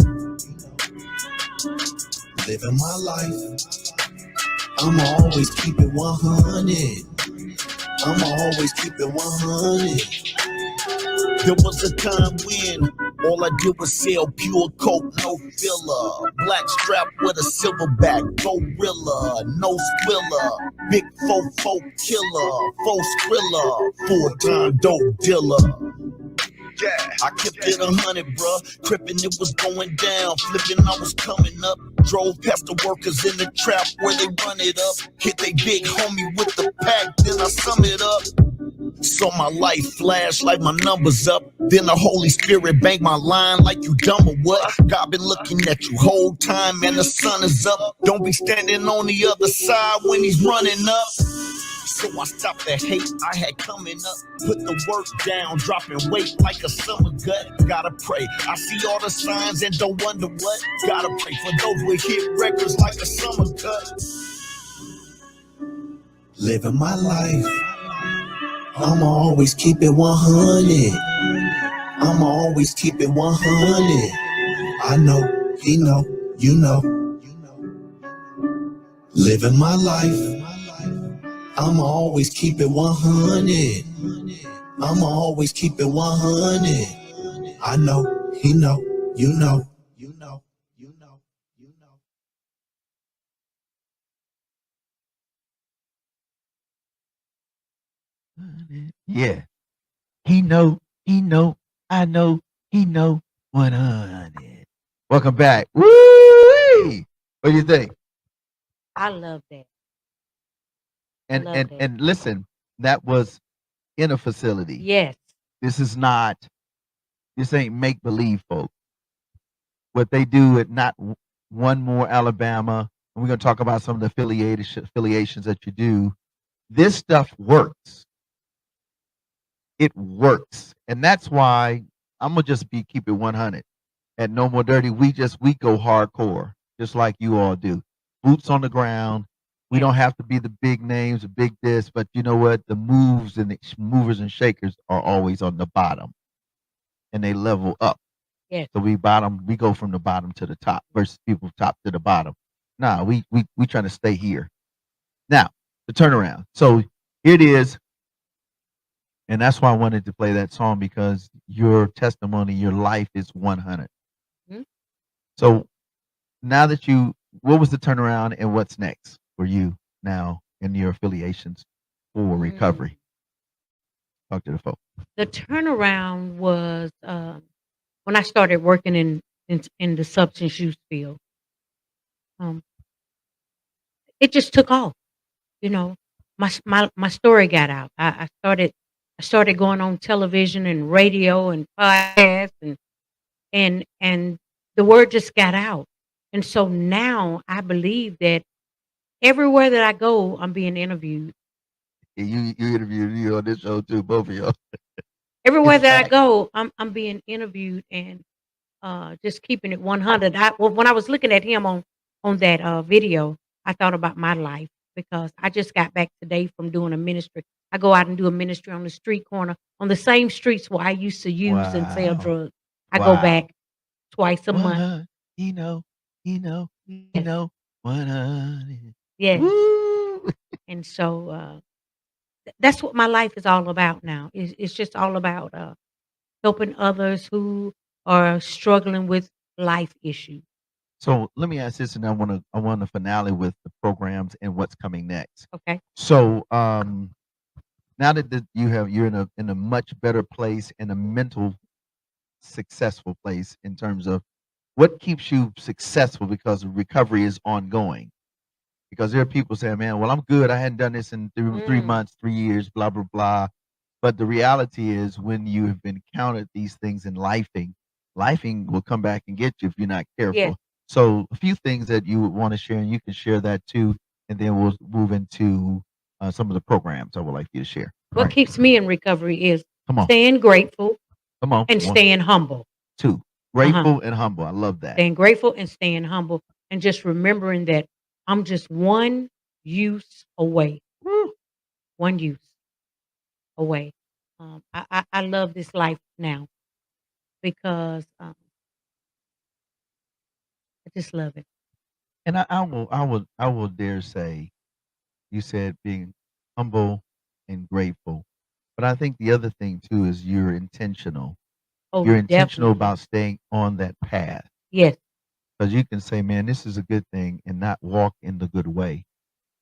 Living my life, I'ma always keep it 100. I'ma always keep it 100. There was a time when all I did was sell pure coke, no filler. Black strap with a silverback, gorilla, no spiller. Big fofo killer, faux skrilla, full-time dope dealer. Yeah, I kept it 100, bruh. Crippin', it was going down. Flipping, I was coming up. Drove past the workers in the trap where they run it up. Hit they big homie with the pack, then I sum it up. Saw my light flash like my numbers up. Then the Holy Spirit banged my line like you dumb or what? God been looking at you whole time and the sun is up. Don't be standing on the other side when he's running up. So I stopped the hate I had coming up. Put the work down, dropping weight like a summer gut. Gotta pray. I see all the signs and don't wonder what. Gotta pray for those with hit records like a summer cut. Living my life, I'ma always keep it 100. I'ma always keep it 100. I know, he know, you know. Living my life, I'ma always keep it 100. I'ma always keep it 100. I know, he know, you know. You know, you know, you know. Yeah. He know, I know, he know 100. Welcome back. Woo! What do you think? I love that. I And love and that. and listen, that was in a facility. Yes. This is not. This ain't make believe, folks. What they do at not one more Alabama, and we're gonna talk about some of the affiliations that you do. This stuff works. It works, and that's why I'm gonna just keep it 100. At No More Dirty, we go hardcore, just like you all do. Boots on the ground. We Yes. don't have to be the big names, the big this, but you know what? The moves and the movers and shakers are always on the bottom, and they level up. Yes. So we go from the bottom to the top versus people top to the bottom. Nah, we trying to stay here. Now the turnaround. So here it is, and that's why I wanted to play that song because your testimony, your life is 100. Mhm. So now that what was the turnaround and what's next for you now in your affiliations for recovery? Talk to the folks. The turnaround was when I started working in the substance use field. Um, it just took off. You know, my story got out. I started going on television and radio and podcasts and the word just got out. And so now I believe that everywhere that I go, I'm being interviewed. You interviewed me on this show too, both of y'all. Everywhere that I Fact. go, I'm being interviewed and just keeping it 100. When I was looking at him on that video, I thought about my life because I just got back today from doing a ministry. I go out and do a ministry on the street corner on the same streets where I used to use and sell Wow. drugs. I go Wow. back twice a month. 100. He know. He Yes, know 100. yes. Woo! And so that's what my life is all about now. It's just all about helping others who are struggling with life issues. So let me ask this, and I want to finale with the programs and what's coming next. Okay. So now that you're in a much better place, in a mental successful place in terms of what keeps you successful because recovery is ongoing. Because there are people saying, "Man, well, I'm good. I hadn't done this in 3 months, 3 years, blah blah blah." But the reality is, when you have encountered these things in lifing will come back and get you if you're not Yes. careful. So, a few things that you would want to share, and you can share that too, and then we'll move into some of the programs I would like you to share. All What right, keeps me in recovery is come on, staying grateful come on. and One, staying humble. two, Uh-huh. grateful and humble. I love that. Staying grateful and staying humble and just remembering that I'm just one use away. Woo. One use away. I love this life now. because I just love it. And I will dare say, you said being humble and grateful. But I think the other thing too is you're intentional. Oh, You're intentional definitely. about staying on that path. Yes. Because you can say, man, this is a good thing and not walk in the good way.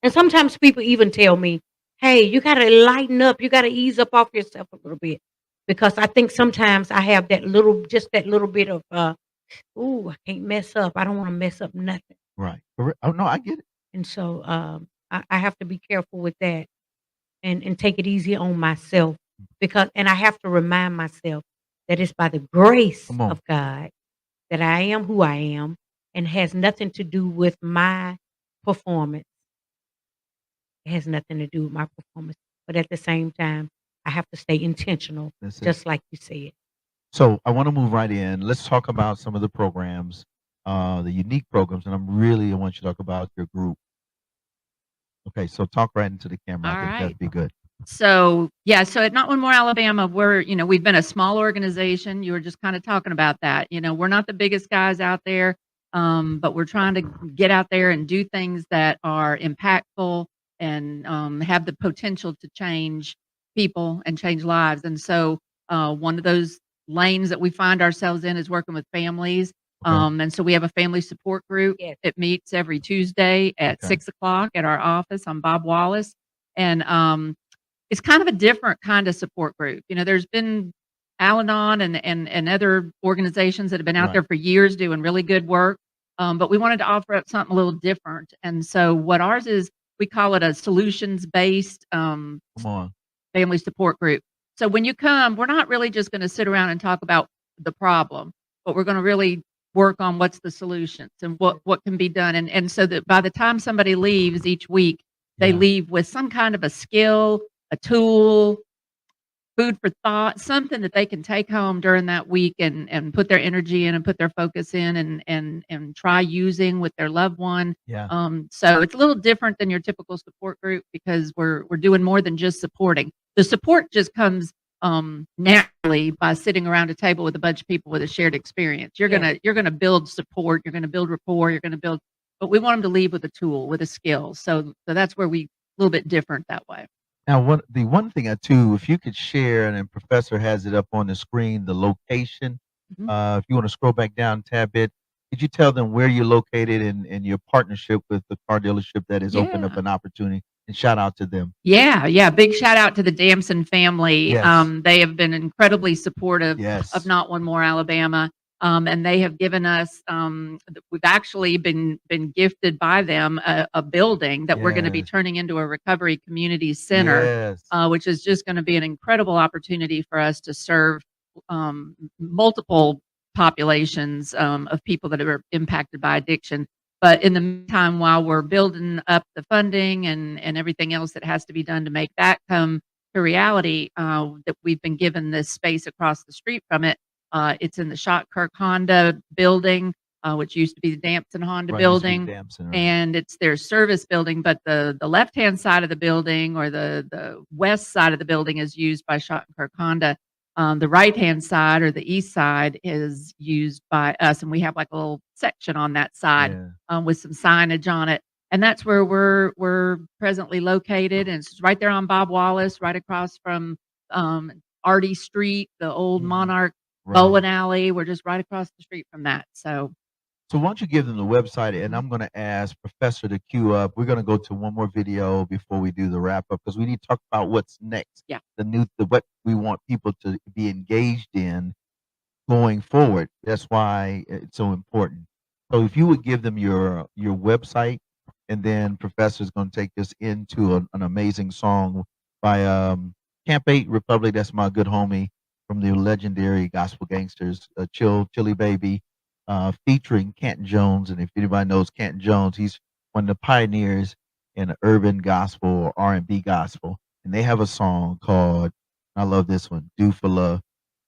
And sometimes people even tell me, "Hey, you gotta lighten up. You gotta ease up off yourself a little bit." Because I think sometimes I have just that little bit of, "Ooh, I can't mess up. I don't wanna mess up nothing." Right. Correct. Oh no, I get it. And so, I have to be careful with that and take it easy on myself because and I have to remind myself that it's by the grace Come on. of God that I am who I am and has nothing to do with my performance. It has nothing to do with my performance. But at the same time, I have to stay intentional, That's it. just like you said. So I want to move right in. Let's talk about some of the programs, the unique programs, and I want you to talk about your group. Okay, so talk right into the camera. I All think right. that'd be good. So, yeah, so at Not One More Alabama, we've been a small organization. You were just kind of talking about that. We're not the biggest guys out there, but we're trying to get out there and do things that are impactful and have the potential to change people and change lives. And so, one of those lanes that we find ourselves in is working with families. Okay. And so we have a family support group. Yes. It meets every Tuesday at Okay. 6 o'clock at our office on Bob Wallace. And it's kind of a different kind of support group. There's been Al-Anon and other organizations that have been out Right. there for years doing really good work, but we wanted to offer up something a little different. And so what ours is, we call it a solutions-based Come on. family support group. So when you come, we're not really just gonna sit around and talk about the problem, but we're gonna really work on what's the solutions and what can be done. And so that by the time somebody leaves each week, they Yeah. leave with some kind of a skill, a tool, food for thought, something that they can take home during that week and put their energy in and put their focus in and try using with their loved one. Yeah. So it's a little different than your typical support group because we're doing more than just supporting. The support just comes naturally by sitting around a table with a bunch of people with a shared experience. You're Yes. gonna build support, you're gonna build rapport, you're gonna build, but we want them to leave with a tool, with a skill. So that's where we a little bit different that way. Now, the one thing too, if you could share, and then Professor has it up on the screen, the location. Mhm. If you want to scroll back down a tad bit, could you tell them where you're located and your partnership with the car dealership that has opened up Yeah. an opportunity, and shout out to them. Yeah, yeah, big shout out to the Damson family. Yes. They have been incredibly supportive of Yes. Not One More Alabama, and they have given us, we've actually been gifted by them a building that we're gonna be Yes. turning into a recovery community center, Yes. which is just gonna be an incredible opportunity for us to serve, multiple populations, of people that are impacted by addiction. But in the meantime, while we're building up the funding and everything else that has to be done to make that come to reality, that we've been given this space across the street from it. It's in the Shottkirk Honda building, which used to be the Damson Honda Right. Used to be building, Damson, right. and it's their service building. But the left-hand side of the building or the west side of the building is used by Shottkirk Honda. The right-hand side or the east side is used by us, and we have like a little section on that side Yeah. with some signage on it. And that's where we're presently located, and it's right there on Bob Wallace, right across from Artie Street, the old Mhm. Monarch Right. bowling alley. We're just right across the street from that. So So why don't you give them the website, and Mhm. I'm going to ask Professor to queue up. We're going to go to one more video before we do the wrap up because we need to talk about what's next. Yeah. What we want people to be engaged in going forward. That's why it's so important. So if you would give them your website, and then Professor's going to take us into an amazing song by Camp 8 Republic. That's my good homie from the legendary Gospel Gangsters, Chili Baby, featuring Canton Jones. And if anybody knows Canton Jones, he's one of the pioneers in the urban gospel or R&B gospel. And they have a song called, I love this one, "Do for Love."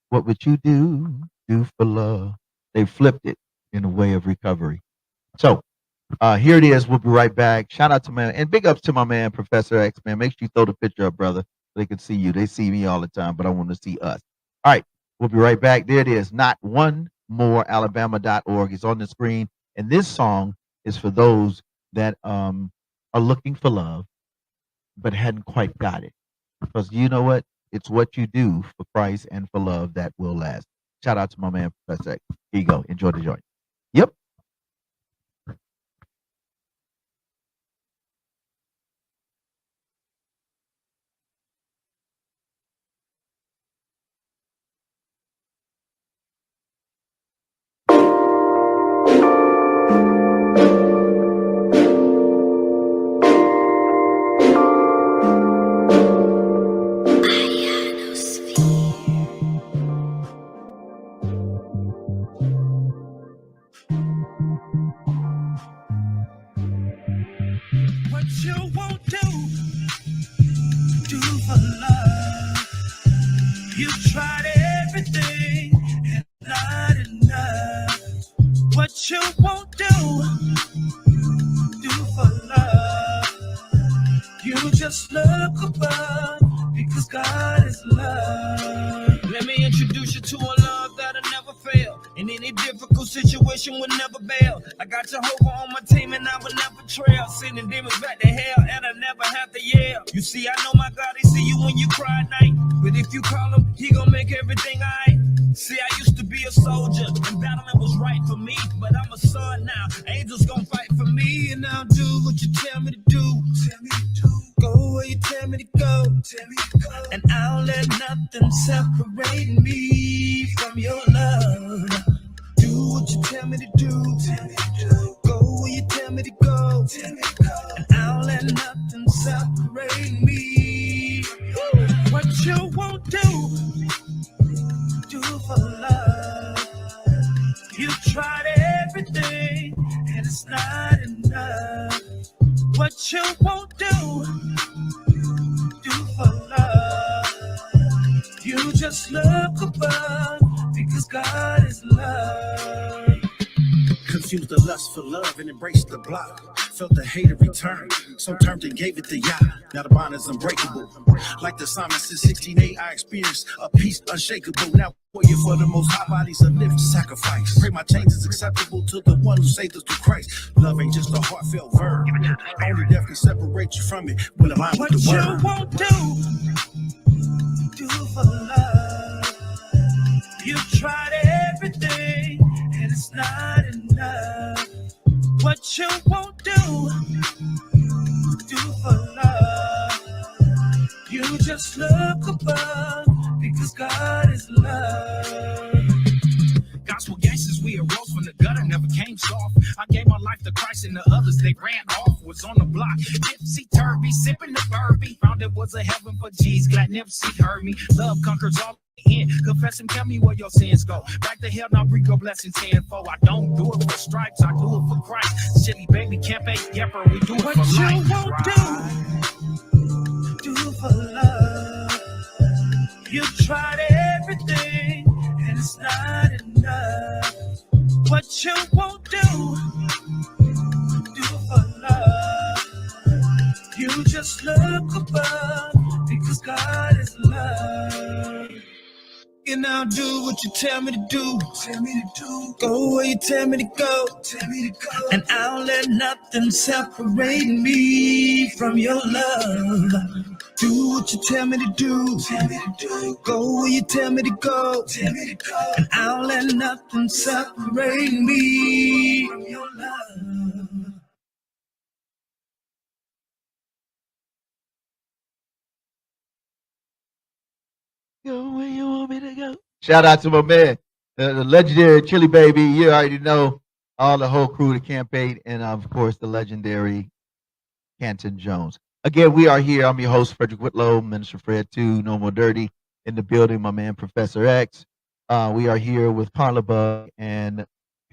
What would you do for love? They flipped it in a way of recovery. So here it is. We'll be right back. Shout out to man and big ups to my man, Professor X, man. Make sure you throw the picture up, brother, so they can see you. They see me all the time, but I want to see us. All right. We'll be right back. There it is. Not one more Alabama.org is on the screen. And this song is for those that are looking for love but hadn't quite got it. Because you know what? It's what you do for Christ and for love that will last. Shout out to my man, Professor X. Here you go. Enjoy the joint. Yep. What you won't do for love. You tried everything and not enough. What you won't do for love. You just look above because God is love. Let me introduce you to a love that'll never fail. In any difficult situation will never bail. I got Jehovah on my team and I will never trail. Sending demons back to hell and I never have to yell. You see, I know my God, he see you when you cry at night. But if you call him, he gon' make everything alright. See, I used to be a soldier and battling was right for me. But I'm a son now, angels gon' fight for me. And I'll do what you tell me to do. Tell me to do. Go where you tell me to go. Tell me to go. And I'll let nothing separate me from your love. Do what you tell me to do. Tell me to do. Go where you tell me to go. Tell me to go. And I'll let nothing separate me. What you won't do for love. You tried everything and it's not enough. What you won't do for love. You just look above because God is love. Confused the lust for love and embraced the block. Felt the hate of return, so turned and gave it to Yah. Now the bond is unbreakable. Like the psalmist in 16:8, I experienced a peace unshakable. Now warrior for the most high bodies of living sacrifice. Pray my change is acceptable to the one who saved us through Christ. Love ain't just a heartfelt verb. Only death can separate you from it when aligned with the word. What you won't do for love. You tried everything and it's not enough. What you won't do for love. You just look above because God is love. Gospel gangsters, we arose from the gutter, never came soft. I gave my life to Christ and the others, they ran off. Was on the block, tipsy-turvy, sipping the bourbon. Found it was a heaven for G's, glad never see heard me. Love conquers all. Confess and tell me where your sins go. Back to hell, now bring your blessings tenfold. I don't do it for stripes, I do it for Christ. Chili baby, campaign, yapper, we do it for life. What you won't do for love. You tried everything and it's not enough. What you won't do for love. You just look above because God is love. And I'll do what you tell me to do. Tell me to do. Go where you tell me to go. Tell me to go. And I'll let nothing separate me from your love. Do what you tell me to do. Tell me to do. Go where you tell me to go. Tell me to go. And I'll let nothing separate me from your love. Go where you want me to go. Shout out to my man, the legendary Chili Baby. You already know all the whole crew, the campaign, and of course the legendary Canton Jones. Again, we are here. I'm your host, Frederick Whitlow, Minister Fred 2, No More Dirty, in the building, my man, Professor X. We are here with Carla Bug and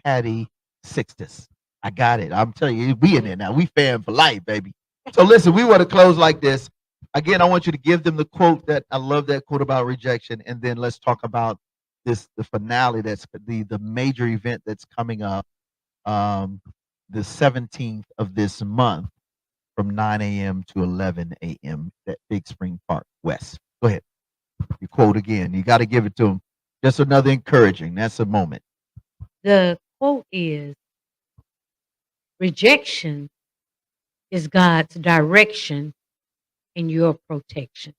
Patty Sixtus. I got it. I'm telling you, we in there now. We fan for life, baby. So listen, we want to close like this. Again, I want you to give them the quote that I love that quote about rejection, and then let's talk about the finale. That's the major event that's coming up, the 17th of this month, from 9 a.m. to 11 a.m. at Big Spring Park West. Go ahead. Your quote again. You got to give it to them Just another encouraging. That's a moment. The quote is, rejection is God's direction and your protection.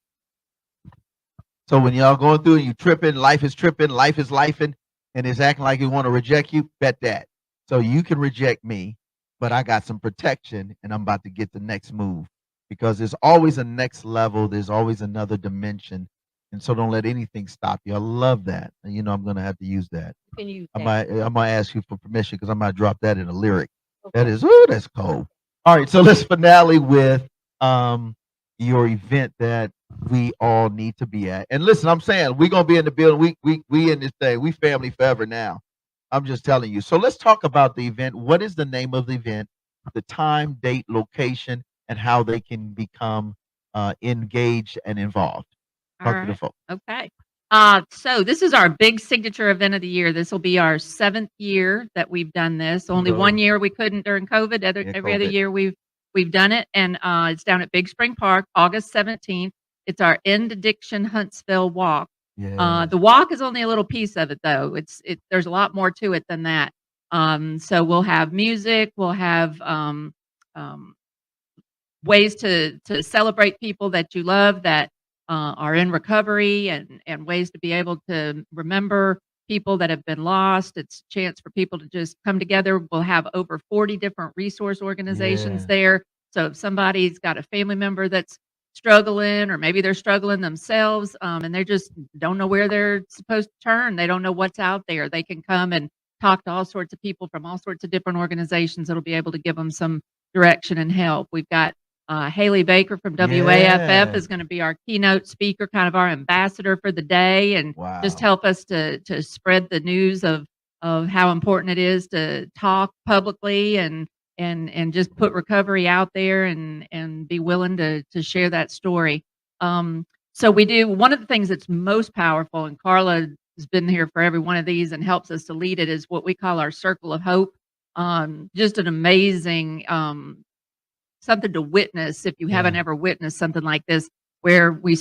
So when y'all going through and you tripping, life is lifing, and it's acting like it want to reject you, bet that. So you can reject me, but I got some protection and I'm about to get the next move because there's always a next level. There's always another dimension. And so don't let anything stop you. I love that. And you know, I'm going to have to use that. You can use I that. might ask you for permission because I might drop that in a lyric. Okay. That is, oh, that's cold. All right. So let's finale with your event that we all need to be at. And listen, I'm saying we're gonna be in the building. We in this thing. We family forever now. I'm just telling you. So let's talk about the event. What is the name of the event, the time, date, location, and how they can become engaged and involved? All Talk to the right. folks. Okay. So this is our big signature event of the year. This will be our 7th year that we've done this. Only Whoa. 1 year we couldn't during COVID. Yeah, Every other COVID. year we've done it, and it's down at Big Spring Park, August 17th. It's our End Addiction Huntsville Walk. Yeah. The walk is only a little piece of it, though. There's a lot more to it than that. So we'll have music. We'll have um, ways to celebrate people that you love that are in recovery, and ways to be able to remember people that have been lost. It's a chance for people to just come together. We'll have over 40 different resource organizations Yeah. there. So if somebody's got a family member that's struggling, or maybe they're struggling themselves, and they just don't know where they're supposed to turn, they don't know what's out there, they can come and talk to all sorts of people from all sorts of different organizations that'll be able to give them some direction and help. We've got Haley Baker from WAFF Yeah. is going to be our keynote speaker, kind of our ambassador for the day, and just Wow. help us to spread the news of how important it is to talk publicly, and just put recovery out there, and be willing to share that story. So we do one of the things that's most powerful, and Carla has been here for every one of these and helps us to lead it, is what we call our Circle of Hope. Just an amazing something to witness if you haven't Yeah. ever witnessed something like this, where we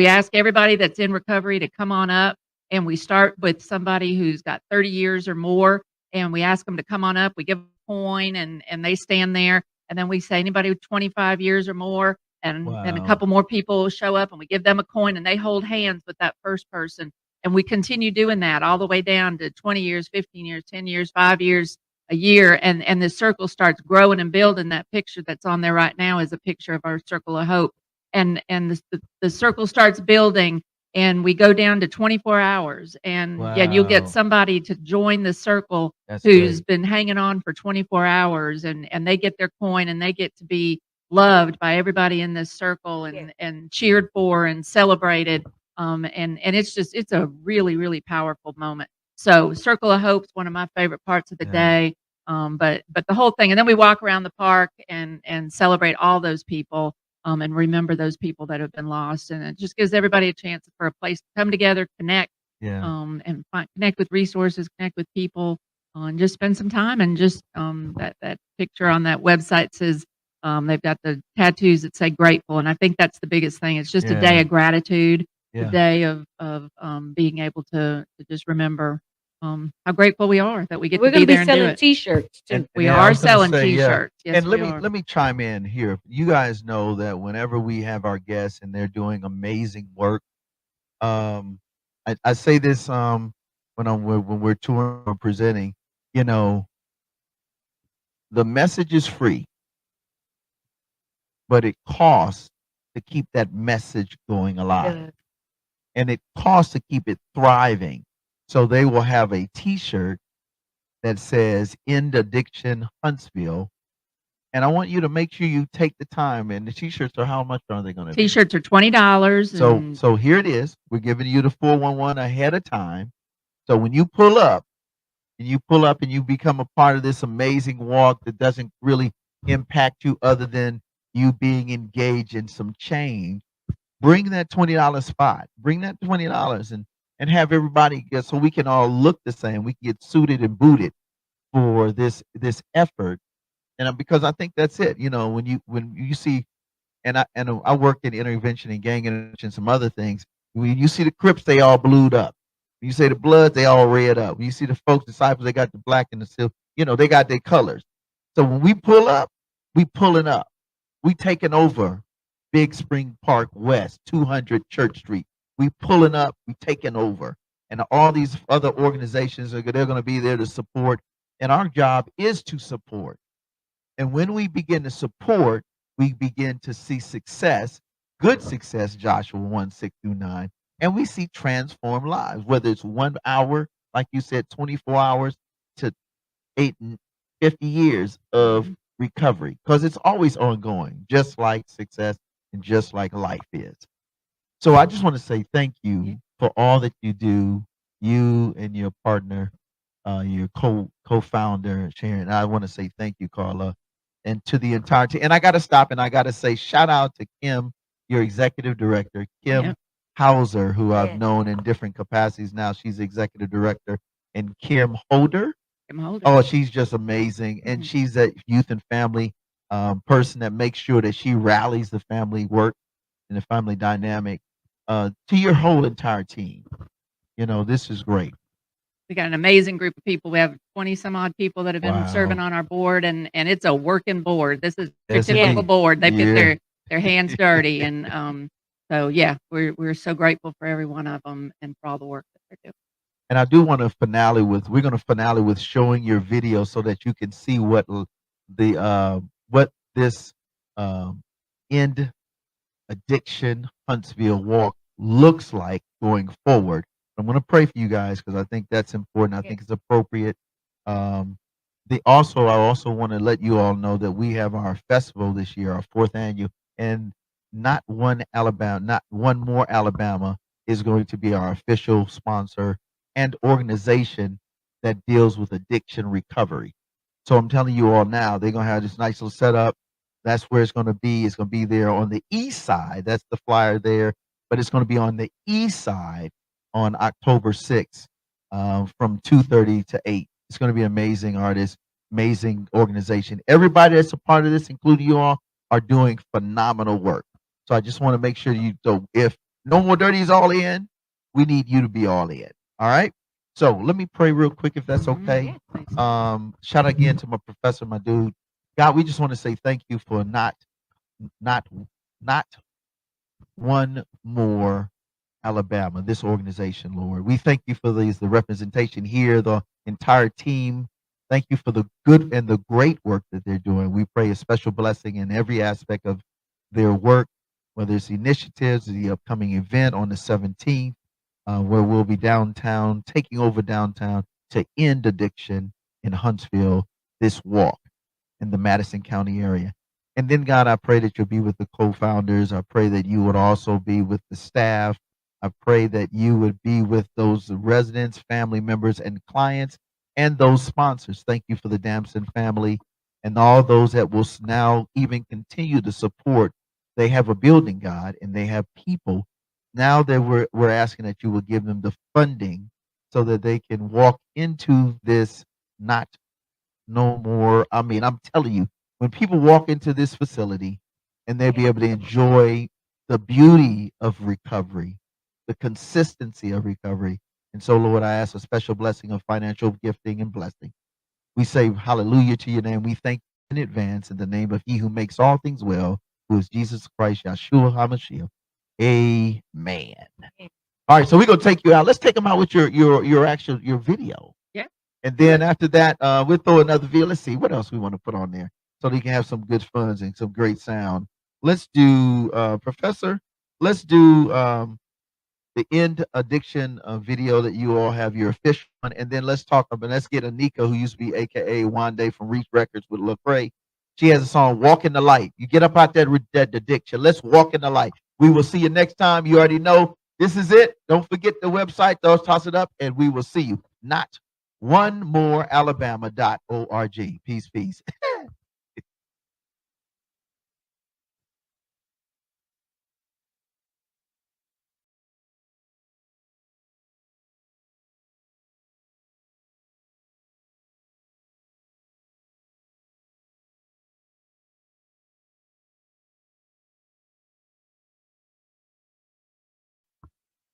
ask everybody that's in recovery to come on up, and we start with somebody who's got 30 years or more, and we ask them to come on up. We give them a coin, and they stand there, and then we say anybody with 25 years or more, and a Wow. couple more people show up, and we give them a coin, and they hold hands with that first person, and we continue doing that all the way down to 20 years, 15 years, 10 years, 5 years, a year, and the circle starts growing and building. That picture that's on there right now is a picture of our Circle of Hope, and the circle starts building, and we go down to 24 hours, and you'll get Wow. somebody to join the circle That's who's great. been hanging on for 24 hours, and they get their coin, and they get to be loved by everybody in this circle, Yes. and cheered for and celebrated. And it's a really, really powerful moment. So Circle of Hope's one of my favorite parts of the Yeah. day. But the whole thing, and then we walk around the park and celebrate all those people, and remember those people that have been lost, and it just gives everybody a chance for a place to come together, connect, Yeah. and connect with resources, connect with people, and just spend some time. And just that picture on that website says, they've got the tattoos that say grateful, and I think that's the biggest thing. It's just a day Yeah. of gratitude, a Yeah. day of being able to just remember how grateful we are that we get We're to be going to there be and do selling it. T-shirts too. And We yeah, I are was gonna selling say, yeah. T-shirts. Yes, And we are. let me chime in here. You guys know that whenever we have our guests and they're doing amazing work, um, I say this when we're touring or presenting, you know, the message is free, but it costs to keep that message going alive. Does. And it costs to keep it thriving. So they will have a T-shirt that says "End Addiction Huntsville," and I want you to make sure you take the time. And the T-shirts are how much are they going to be? T-shirts are $20, So and so here it is. We're giving you the 411 ahead of time. So when you pull up and you become a part of this amazing walk that doesn't really impact you other than you being engaged in some change, bring that $20 spot. Bring that $20 and have everybody get so we can all look the same. We can get suited and booted for this effort. And because I think that's it. You know, when you see and I work in intervention and gang intervention, some other things. When you see the Crips, they all blued up. When you say the blood, they all red up. When you see the folks, disciples, they got the black and the silver. They got their colors. So when we pull up, we pulling up. We taking over Big Spring Park West, 200 Church Street. We pulling up, we taking over. And all these other organizations they're going to be there to support. And our job is to support. And when we begin to support, we begin to see success, good success, Joshua 1, 6 through 9. And we see transformed lives, whether it's 1 hour, like you said, 24 hours to 50 years of recovery, because it's always ongoing, just like success and just like life is. So I just want to say thank you for all that you do, you and your partner, your co-founder Sharon. I want to say thank you, Carla, and to the entire team. And I got to stop and I got to say shout out to Kim, your executive director, Kim Hauser, who I've known in different capacities. Now she's executive director, and Kim Holder. Oh, she's just amazing, and she's that youth and family person that makes sure that she rallies the family work and the family dynamic to your whole entire team. This is great. We got an amazing group of people. We have 20 some odd people that have been serving on our board, and it's a working board. This is a Yes, typical indeed. board. They've Yeah. got their hands dirty, and so yeah, we're so grateful for every one of them and for all the work that they're doing. And I do want to we're going to finale with showing your video so that you can see what this end addiction Huntsville walk looks like going forward. I'm going to pray for you guys because I think that's important. I think it's appropriate. Um, I also want to let you all know that we have our festival this year, our fourth annual, and not one more Alabama is going to be our official sponsor and organization that deals with addiction recovery. So I'm telling you all now, they're gonna have this nice little setup. That's where it's gonna be. It's gonna be there on the east side. That's the flyer there, but it's gonna be on the east side on October 6th, from 2:30 to 8. It's gonna be amazing artists, amazing organization. Everybody that's a part of this, including you all, are doing phenomenal work. So I just want to make sure if No More Dirty is all in, we need you to be all in. All right. So let me pray real quick, if that's okay. Shout out again to my professor, my dude. God, we just want to say thank you for not not one more Alabama, this organization, Lord. We thank you for the representation here, the entire team. Thank you for the good and the great work that they're doing. We pray a special blessing in every aspect of their work, whether it's initiatives, the upcoming event on the 17th, where we'll be downtown, taking over downtown to end addiction in Huntsville, this walk in the Madison County area. And then, God, I pray that you'll be with the co-founders. I pray that you would also be with the staff. I pray that you would be with those residents, family members, and clients, and those sponsors. Thank you for the Damson family and all those that will now even continue to support. They have a building, God, and they have people. Now that we're asking that you will give them the funding so that they can walk into this not no more. I mean, I'm telling you, when people walk into this facility and they'll be able to enjoy the beauty of recovery, the consistency of recovery. And so, Lord, I ask a special blessing of financial gifting and blessing. We say hallelujah to your name. We thank you in advance in the name of he who makes all things well, who is Jesus Christ, Yeshua HaMashiach. Amen. All right, so we're gonna take you out. Let's take them out with your video. Yeah. And then after that, we'll throw another video. Let's see what else we want to put on there so they can have some good funds and some great sound. Let's do Professor. Let's do the end addiction video that you all have your official one, and then let's get Anika, who used to be AKA Wande from Reach Records with Lecrae. She has a song "Walk in the Light." You get up out that addiction. Let's walk in the light. We will see you next time. You already know this is it. Don't forget the website. Toss it up, and we will see you. Not one more Alabama.org. Peace, peace.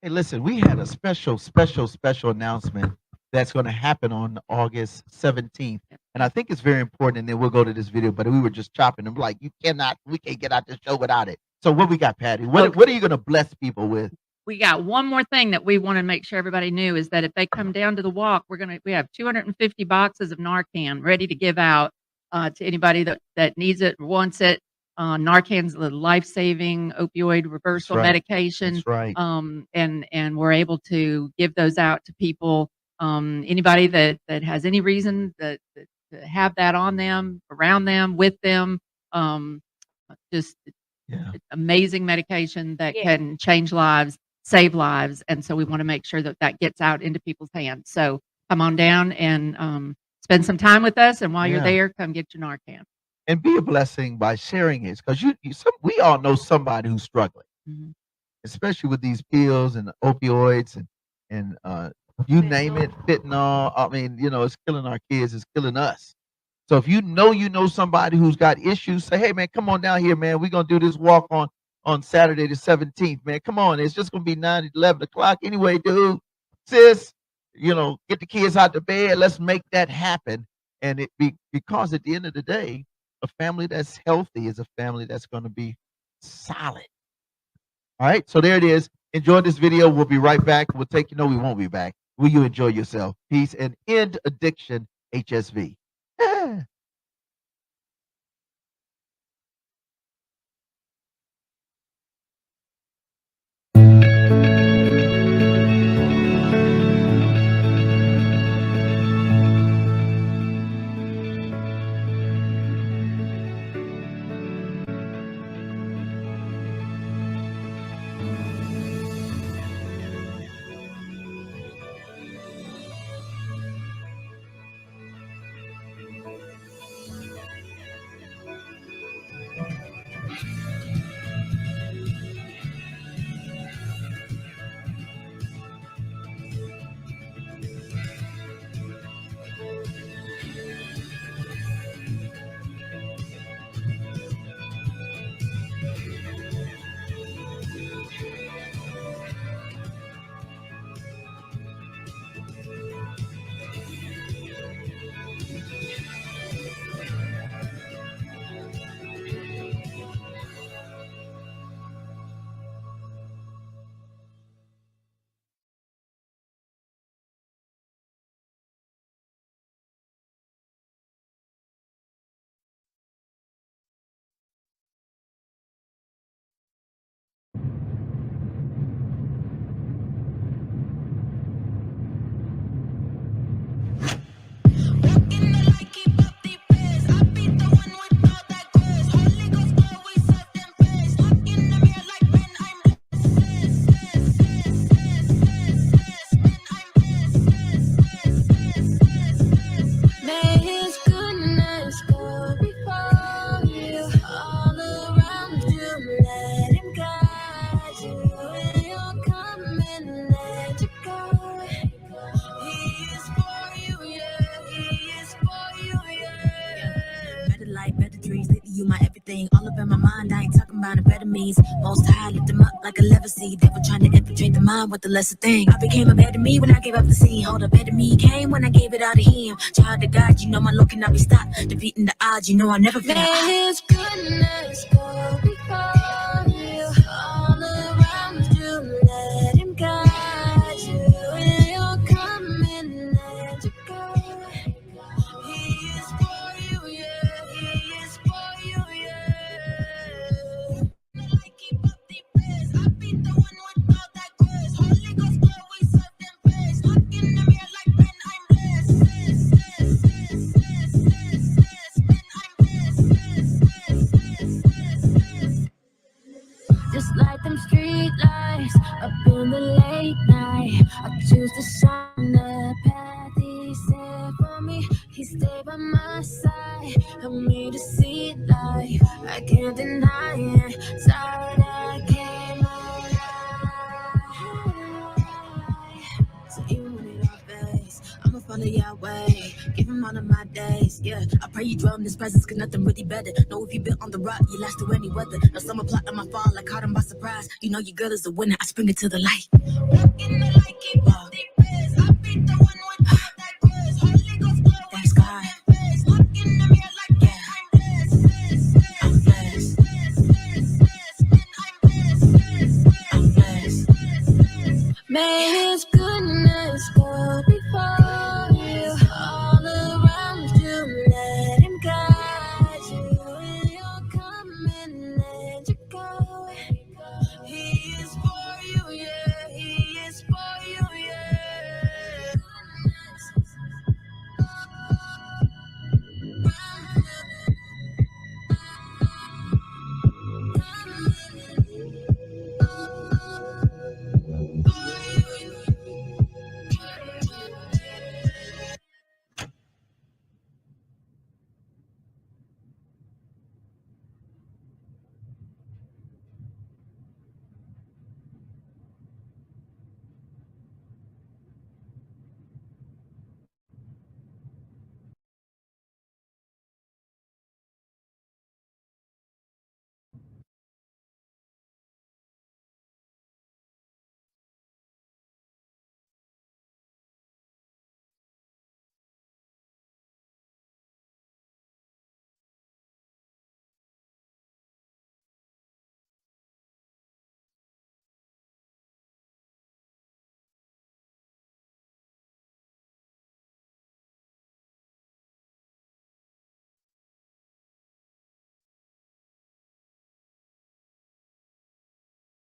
Hey, listen, we had a special announcement that's going to happen on August 17th. And I think it's very important. And then we'll go to this video, but we were just chopping them like, we can't get out the show without it. So what we got, Patty? What are you going to bless people with? We got one more thing that we want to make sure everybody knew is that if they come down to the walk, we have 250 boxes of Narcan ready to give out to anybody that needs it or wants it. Narcan's the life-saving opioid reversal medication. That's right. And we're able to give those out to people. Anybody that has any reason to have that on them, around them, with them. Just amazing medication that can change lives, save lives, and so we want to make sure that gets out into people's hands. So come on down and spend some time with us, and while you're there, come get your Narcan. And be a blessing by sharing it, because we all know somebody who's struggling, especially with these pills and opioids and you name it, fentanyl. I mean, it's killing our kids, it's killing us. So if you know somebody who's got issues, say, hey man, come on down here, man. We're gonna do this walk on Saturday the 17th, man. Come on, it's just gonna be 9, 11 o'clock anyway, dude. Sis, get the kids out the bed. Let's make that happen. And because at the end of the day, a family that's healthy is a family that's going to be solid. All right, so there it is. Enjoy this video. We'll be right back. We won't be back. Will you enjoy yourself? Peace and end addiction, HSV. All up in my mind, I ain't talking about amphetamines. Most high, lift them up like a legacy. Devil trying to infiltrate the mind with the lesser thing. I became a better me when I gave up the scene. Hold up, better me came when I gave it all to him. Child of God, my look cannot be stopped. Defeating the odds, I'll never fail. May His goodness go before you. All around you, let Him guide you. And you'll come and let you go. He is for you, yeah. He is for you, yeah. Like keep up the pace. I be the one with all that grace. Holy Ghost glow, we serve them praise. Look in the mirror like when I'm blessed. Just like them street lights up in the late night, I choose to shine the path He set for me. He stayed by my side, helped me to see life. I can't deny it. Inside I came alive. So even when it all fades, I'ma follow your way. even one of my days, yeah. I pray you dwell in this presence, cause nothing really better. Know if you built on the rock, you last through any weather. No summer plot on my fall, like caught him by surprise. You know your girl is a winner, I spring it to the light. Walk in the light, keep up the prayers. I beat the one with all that prayers. Holy Ghost glow, thanks God. Look in the mirror like, yeah, I'm blessed. I'm blessed. I'm blessed. I'm blessed. Man.